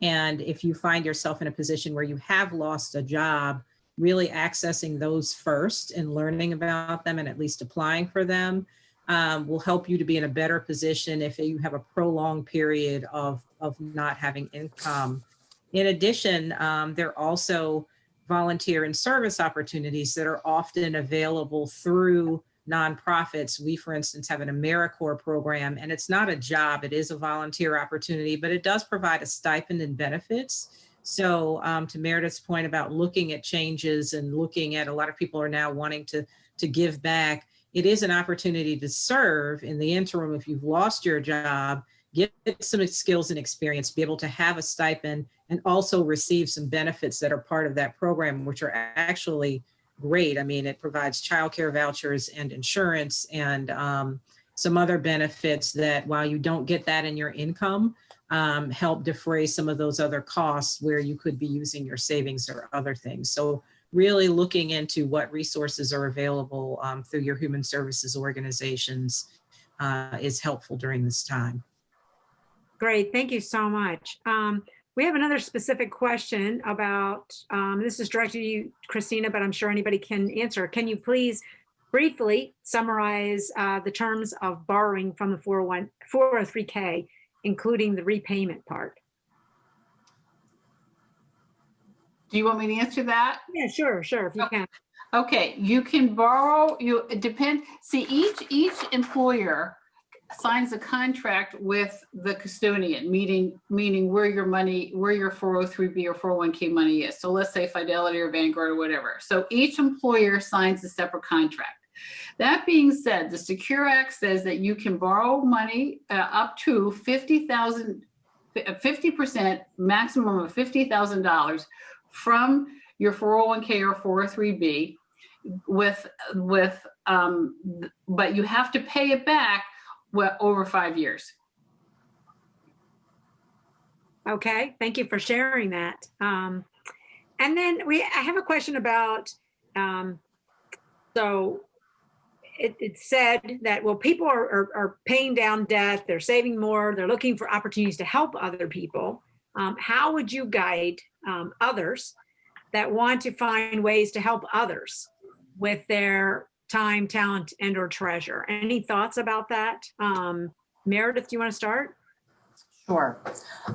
And if you find yourself in a position where you have lost a job, really accessing those first and learning about them and at least applying for them will help you to be in a better position if you have a prolonged period of not having income. In addition, there are also volunteer and service opportunities that are often available through nonprofits. We, for instance, have an AmeriCorps program, and it's not a job, it is a volunteer opportunity, but it does provide a stipend and benefits. So to Meredith's point about looking at changes and looking at, a lot of people are now wanting to give back. It is an opportunity to serve in the interim if you've lost your job, get some skills and experience, be able to have a stipend, and also receive some benefits that are part of that program, which are actually great. I mean, it provides childcare vouchers and insurance and some other benefits that, while you don't get that in your income, help defray some of those other costs where you could be using your savings or other things. So really looking into what resources are available through your human services organizations is helpful during this time. Great, thank you so much. We have another specific question about, this is directed to you, Christina, but I'm sure anybody can answer. Can you please briefly summarize the terms of borrowing from the 403K, including the repayment part? Do you want me to answer that? Yeah, sure, if you can. Okay, you can borrow, it depends. See, each employer signs a contract with the custodian, meaning where your money, where your 403B or 401K money is. So let's say Fidelity or Vanguard or whatever. So each employer signs a separate contract. That being said, the Secure Act says that you can borrow money up to $50,000, 50%, maximum of $50,000 from your 401K or 403B but you have to pay it back over 5 years. Okay, thank you for sharing that. And then I have a question about, so it said that, well, people are paying down debt, they're saving more, they're looking for opportunities to help other people. How would you guide others that want to find ways to help others with their time, talent, and or treasure? Any thoughts about that? Meredith, do you want to start? Sure.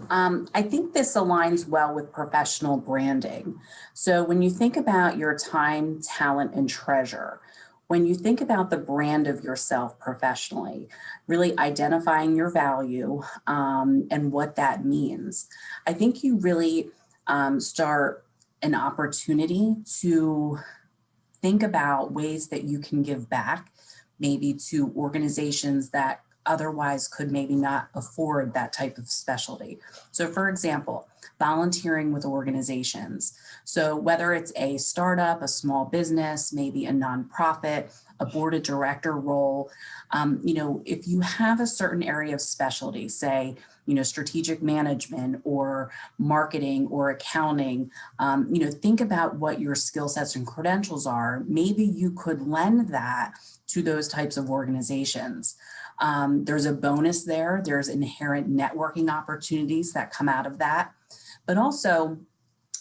I think this aligns well with professional branding. So when you think about your time, talent, and treasure, when you think about the brand of yourself professionally, really identifying your value and what that means, I think you really start an opportunity to think about ways that you can give back, maybe to organizations that otherwise could maybe not afford that type of specialty. So for example, volunteering with organizations. So whether it's a startup, a small business, maybe a nonprofit, a board of director role, if you have a certain area of specialty, say, strategic management or marketing or accounting, think about what your skill sets and credentials are. Maybe you could lend that to those types of organizations. There's a bonus there. There's inherent networking opportunities that come out of that. But also,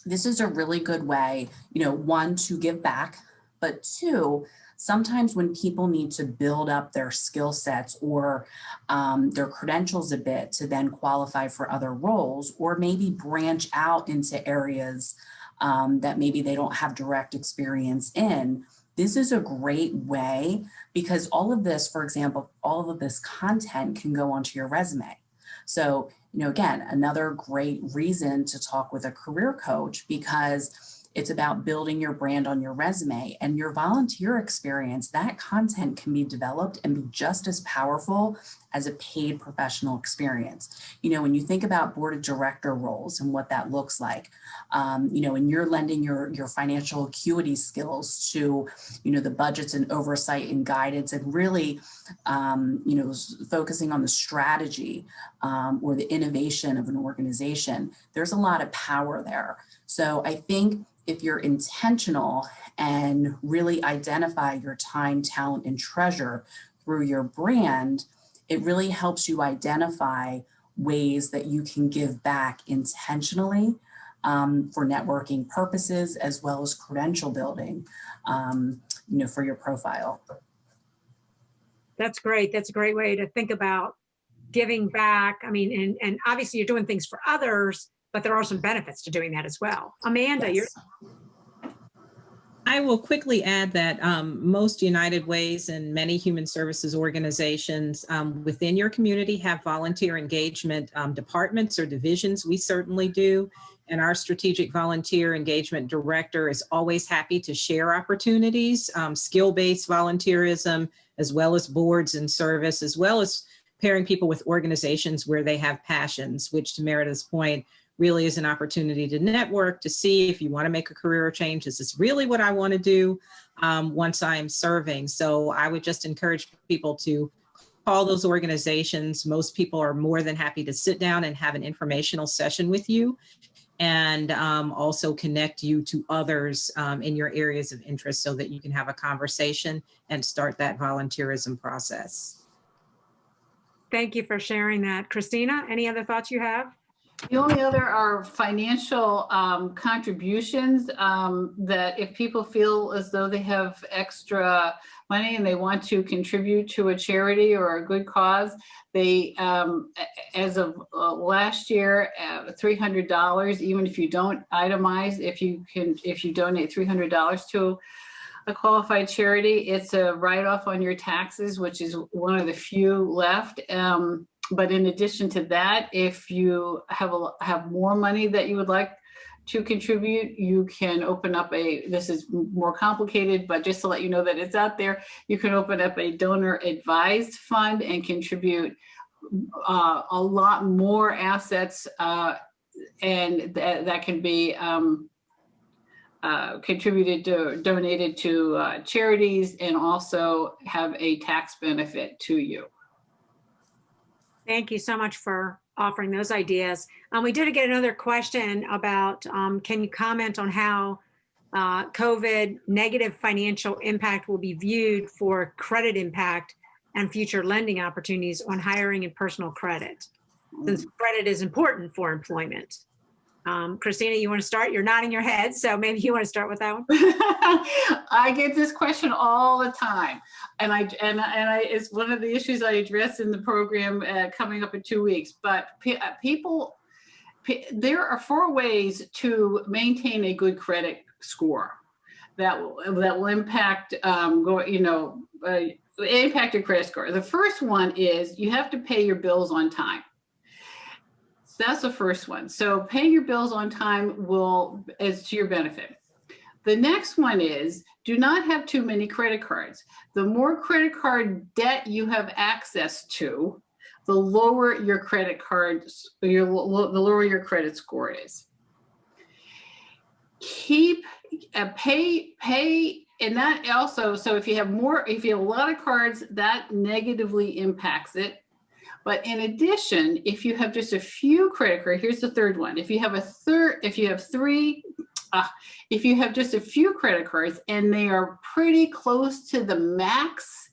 this is a really good way, one, to give back, but two, sometimes when people need to build up their skill sets or their credentials a bit to then qualify for other roles, or maybe branch out into areas that maybe they don't have direct experience in, this is a great way, because all of this, for example, all of this content can go onto your resume. So, again, another great reason to talk with a career coach, because it's about building your brand on your resume, and your volunteer experience. That content can be developed and be just as powerful as a paid professional experience. When you think about board of director roles and what that looks like, and you're lending your financial acuity skills to, the budgets and oversight and guidance, and really, focusing on the strategy or the innovation of an organization, there's a lot of power there. So I think if you're intentional and really identify your time, talent, and treasure through your brand, it really helps you identify ways that you can give back intentionally for networking purposes, as well as credential building, for your profile. That's great. That's a great way to think about giving back. I mean, and obviously you're doing things for others, but there are some benefits to doing that as well. Amanda, Yes. I will quickly add that most United Ways and many human services organizations within your community have volunteer engagement departments or divisions. We certainly do. And our strategic volunteer engagement director is always happy to share opportunities, skill-based volunteerism, as well as boards and service, as well as pairing people with organizations where they have passions, which to Meredith's point, really is an opportunity to network, to see if you want to make a career change. Is this really what I want to do once I'm serving? So I would just encourage people to call those organizations. Most people are more than happy to sit down and have an informational session with you, and also connect you to others in your areas of interest so that you can have a conversation and start that volunteerism process. Thank you for sharing that. Christina, any other thoughts you have? The only other are financial contributions that if people feel as though they have extra money and they want to contribute to a charity or a good cause, they, as of last year, $300, even if you don't itemize, if you donate $300 to a qualified charity, it's a write-off on your taxes, which is one of the few left. But in addition to that, if you have more money that you would like to contribute, you can open up this is more complicated, but just to let you know that it's out there, you can open up a donor advised fund and contribute a lot more assets, and that can be donated to charities and also have a tax benefit to you. Thank you so much for offering those ideas. We did get another question about, can you comment on how COVID negative financial impact will be viewed for credit impact and future lending opportunities on hiring and personal credit, since credit is important for employment? Christina, you want to start? You're nodding your head, so maybe you want to start with that one. I get this question all the time, and it's one of the issues I address in the program coming up in 2 weeks. But there are 4 ways to maintain a good credit score that will impact impact your credit score. The first one is you have to pay your bills on time. That's the first one. So paying your bills on time is to your benefit. The next one is do not have too many credit cards. The more credit card debt you have access to, the lower your credit the lower your credit score is. Pay, and that also, so if you have a lot of cards, that negatively impacts it. But in addition, if you have just a few credit cards, here's the third one. If you have just a few credit cards and they are pretty close to the max,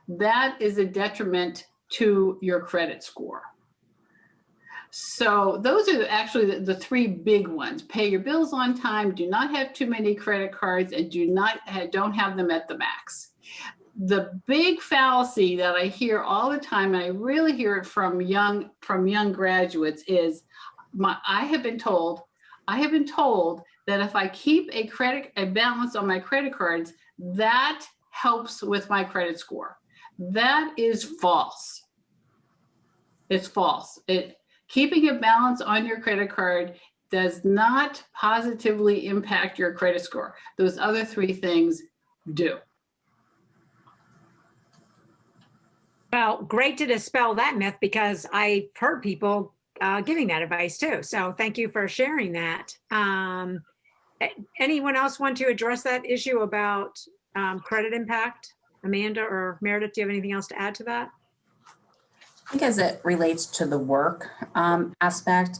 that is a detriment to your credit score. So those are actually the 3 big ones. Pay your bills on time, do not have too many credit cards, and don't have them at the max. The big fallacy that I hear all the time, and I really hear it from young graduates, is I have been told that if I keep a balance on my credit cards, that helps with my credit score. That is false. It's false. Keeping a balance on your credit card does not positively impact your credit score. Those other 3 things do. Well, great to dispel that myth, because I've heard people giving that advice too. So thank you for sharing that. Anyone else want to address that issue about credit impact? Amanda or Meredith, do you have anything else to add to that? I think as it relates to the work aspect,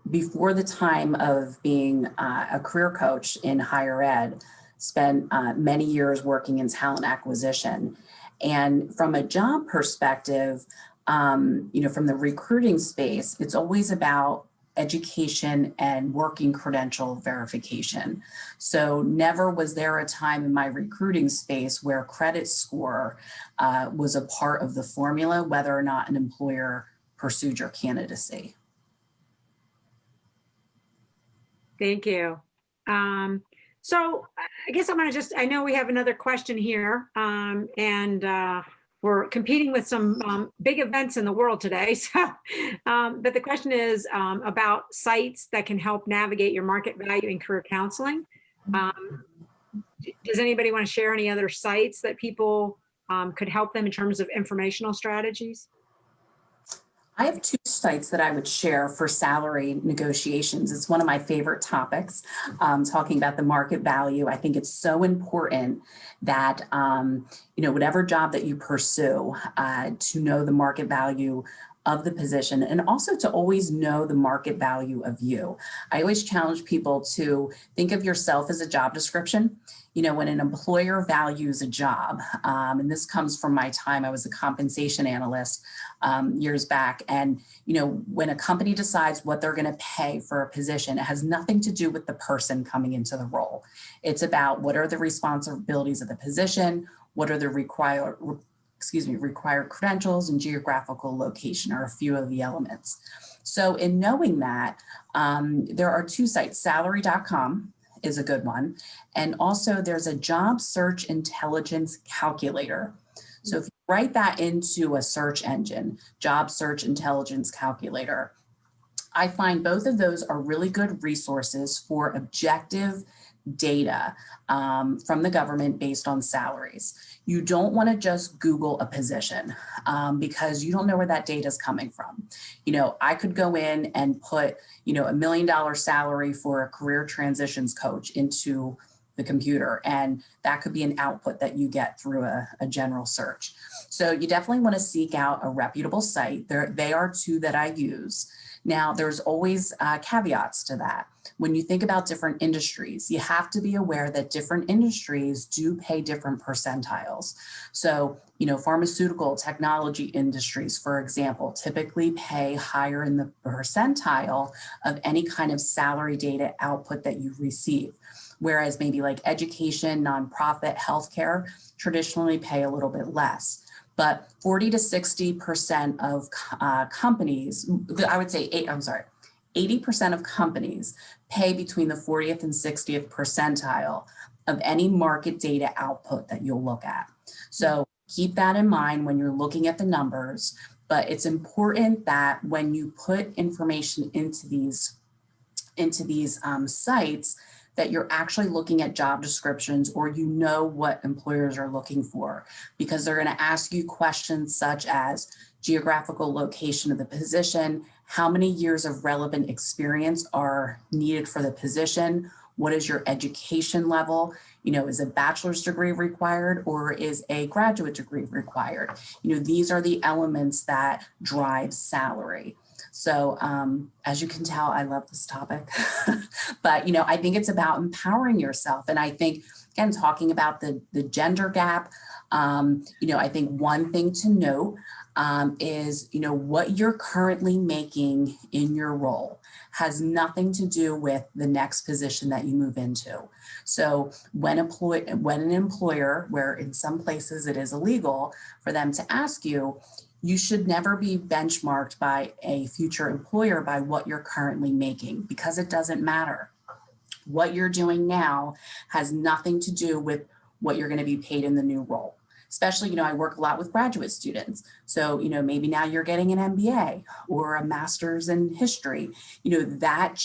before the time of being a career coach in higher ed, spent many years working in talent acquisition. And from a job perspective, from the recruiting space, it's always about education and working credential verification. So never was there a time in my recruiting space where credit score was a part of the formula, whether or not an employer pursued your candidacy. Thank you. So I guess I'm going to I know we have another question here, and we're competing with some big events in the world today. So, but the question is about sites that can help navigate your market value in career counseling. Does anybody want to share any other sites that people could help them in terms of informational strategies? I have two sites that I would share for salary negotiations. It's one of my favorite topics, talking about the market value. I think it's so important that, whatever job that you pursue, to know the market value of the position and also to always know the market value of you. I always challenge people to think of yourself as a job description. When an employer values a job, and this comes from my time, I was a compensation analyst years back. And, when a company decides what they're going to pay for a position, it has nothing to do with the person coming into the role. It's about what are the responsibilities of the position, what are the required credentials, and geographical location are a few of the elements. So in knowing that, there are two sites, salary.com is a good one. And also there's a job search intelligence calculator. So if you write that into a search engine, job search intelligence calculator, I find both of those are really good resources for objective data from the government based on salaries. You don't want to just Google a position because you don't know where that data is coming from. I could go in and put, $1 million salary for a career transitions coach into the computer, and that could be an output that you get through a general search. So you definitely want to seek out a reputable site. They are two that I use. Now, there's always caveats to that. When you think about different industries, you have to be aware that different industries do pay different percentiles. So, pharmaceutical technology industries, for example, typically pay higher in the percentile of any kind of salary data output that you receive. Whereas maybe like education, nonprofit, healthcare traditionally pay a little bit less. But 40 to 60% of companies, I would say 80% of companies pay between the 40th and 60th percentile of any market data output that you'll look at. So keep that in mind when you're looking at the numbers, but it's important that when you put information into these sites, that you're actually looking at job descriptions or what employers are looking for, because they're going to ask you questions such as geographical location of the position, how many years of relevant experience are needed for the position, what is your education level, is a bachelor's degree required or is a graduate degree required? These are the elements that drive salary. So as you can tell, I love this topic, but, I think it's about empowering yourself. And I think, again, talking about the gender gap, I think one thing to note is, what you're currently making in your role has nothing to do with the next position that you move into. So when an employer, where in some places it is illegal for them to ask you, you should never be benchmarked by a future employer by what you're currently making, because it doesn't matter. What you're doing now has nothing to do with what you're going to be paid in the new role. Especially, I work a lot with graduate students. So, maybe now you're getting an MBA or a master's in history. That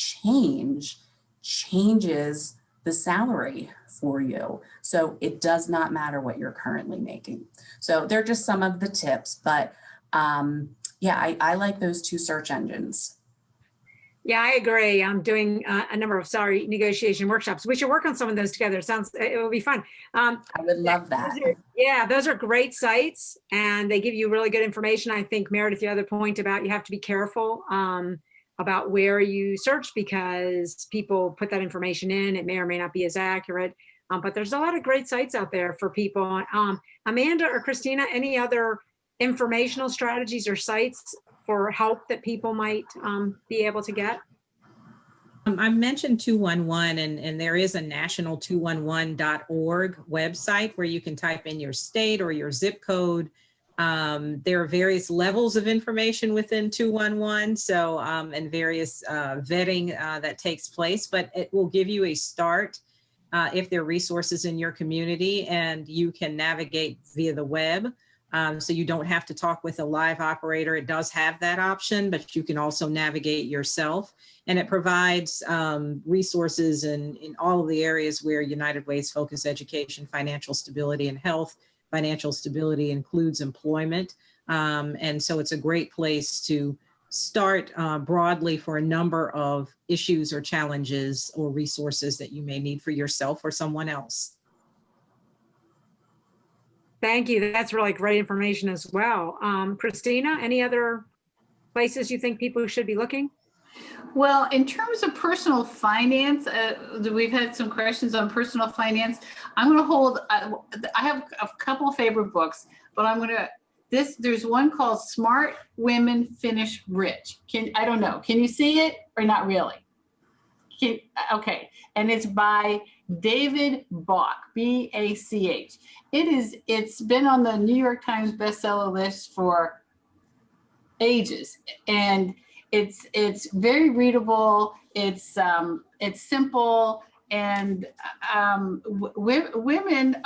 changes the salary for you. So it does not matter what you're currently making. So they're just some of the tips, but I like those two search engines. Yeah, I agree. I'm doing a number of salary negotiation workshops. We should work on some of those together. It will be fun. I would love that. Those are great sites and they give you really good information. I think, Meredith, the other point about you have to be careful about where you search, because people put that information in. It may or may not be as accurate, but there's a lot of great sites out there for people. Amanda or Christina, any other informational strategies or sites for help that people might be able to get? I mentioned 211, and there is a national 211.org website where you can type in your state or your zip code. There are various levels of information within 211, so and various vetting that takes place, but it will give you a start if there are resources in your community, and you can navigate via the web. So you don't have to talk with a live operator. It does have that option, but you can also navigate yourself. And it provides resources in all of the areas where United Way's focus: education, financial stability, and health. financial stability includes employment. And so it's a great place to start broadly for a number of issues or challenges or resources that you may need for yourself or someone else. Thank you. That's really great information as well. Christina, any other places you think people should be looking? Well, in terms of personal finance, we've had some questions on personal finance. I'm going to hold, I have a couple of favorite books, but I'm going to, there's one called Smart Women Finish Rich. I don't know. Can you see it or not really? Okay. And it's by David Bach, B-A-C-H. It's been on the New York Times bestseller list for ages. And it's very readable. It's simple, and women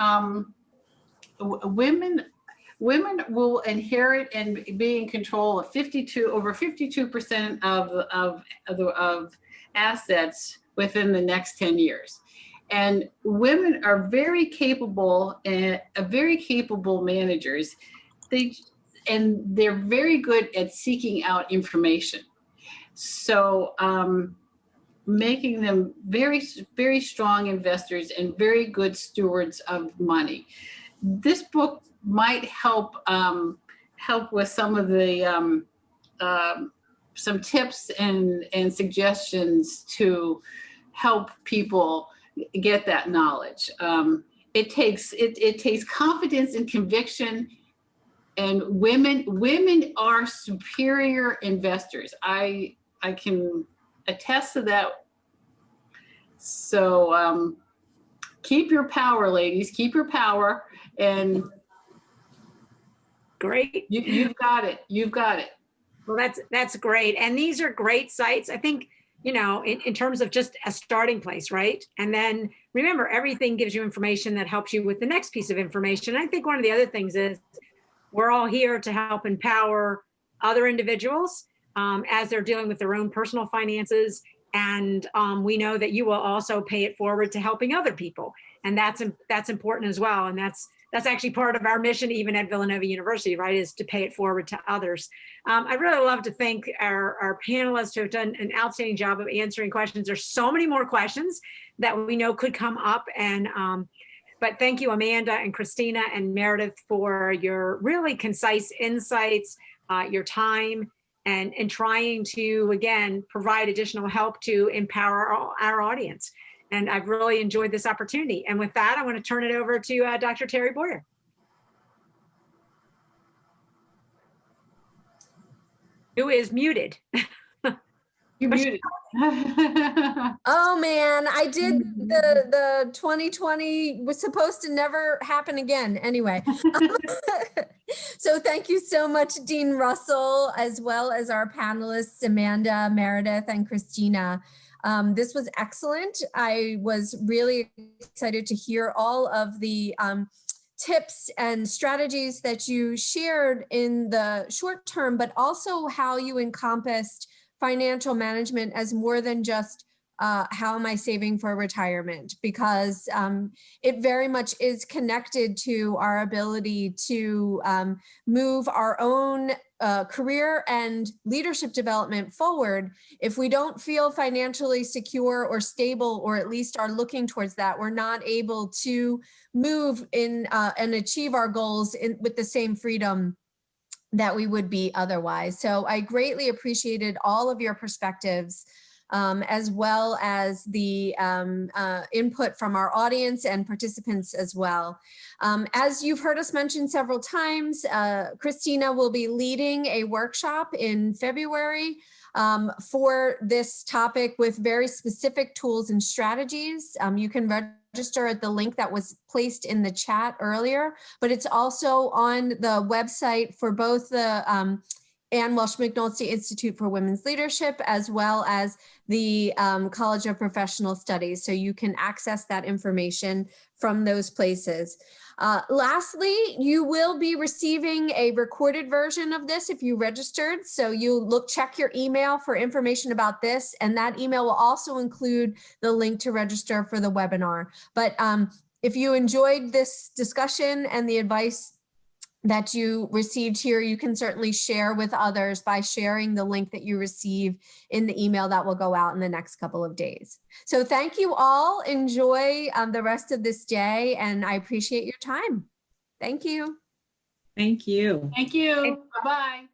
will inherit and be in control of over 52% of assets within the next 10 years. And women are very capable managers. They're very good at seeking out information. So making them very, very strong investors and very good stewards of money. This book might help with some of the some tips and suggestions to help people get that knowledge. It takes confidence and conviction. And women are superior investors. I can attest to that. So keep your power, ladies. Keep your power, and great. You've got it. You've got it. Well, that's great. And these are great sites. I think, you know, in terms of just a starting place, right? And then remember, everything gives you information that helps you with the next piece of information. I think one of the other things is we're all here to help empower other individuals as they're dealing with their own personal finances. And we know that you will also pay it forward to helping other people. And that's important as well. And that's actually part of our mission, even at Villanova University, right, is to pay it forward to others. I'd really love to thank our panelists who have done an outstanding job of answering questions. There's so many more questions that we know could come up. And but thank you, Amanda and Christina and Meredith, for your really concise insights, your time, and trying to, again, provide additional help to empower our audience. And I've really enjoyed this opportunity. And with that, I want to turn it over to Dr. Terry Boyer. Who is muted. You're muted. Oh man, I did the 2020 was supposed to never happen again. Anyway, so thank you so much, Dean Russell, as well as our panelists, Amanda, Meredith, and Christina. This was excellent. I was really excited to hear all of the tips and strategies that you shared in the short term, but also how you encompassed financial management as more than just how am I saving for retirement, because it very much is connected to our ability to move our own career and leadership development forward. If we don't feel financially secure or stable, or at least are looking towards that, we're not able to move in and achieve our goals with the same freedom that we would be otherwise. So I greatly appreciated all of your perspectives, as well as the input from our audience and participants as well. As you've heard us mention several times, Christina will be leading a workshop in February for this topic with very specific tools and strategies. You can register at the link that was placed in the chat earlier, but it's also on the website for both the Ann Welsh McNulty Institute for Women's Leadership, as well as the College of Professional Studies. So you can access that information from those places. Lastly, you will be receiving a recorded version of this if you registered. So you check your email for information about this, and that email will also include the link to register for the webinar. But If you enjoyed this discussion and the advice that you received here, you can certainly share with others by sharing the link that you receive in the email that will go out in the next couple of days. So thank you all. Enjoy the rest of this day, and I appreciate your time. Thank you. Thank you. Thank you. Bye-bye.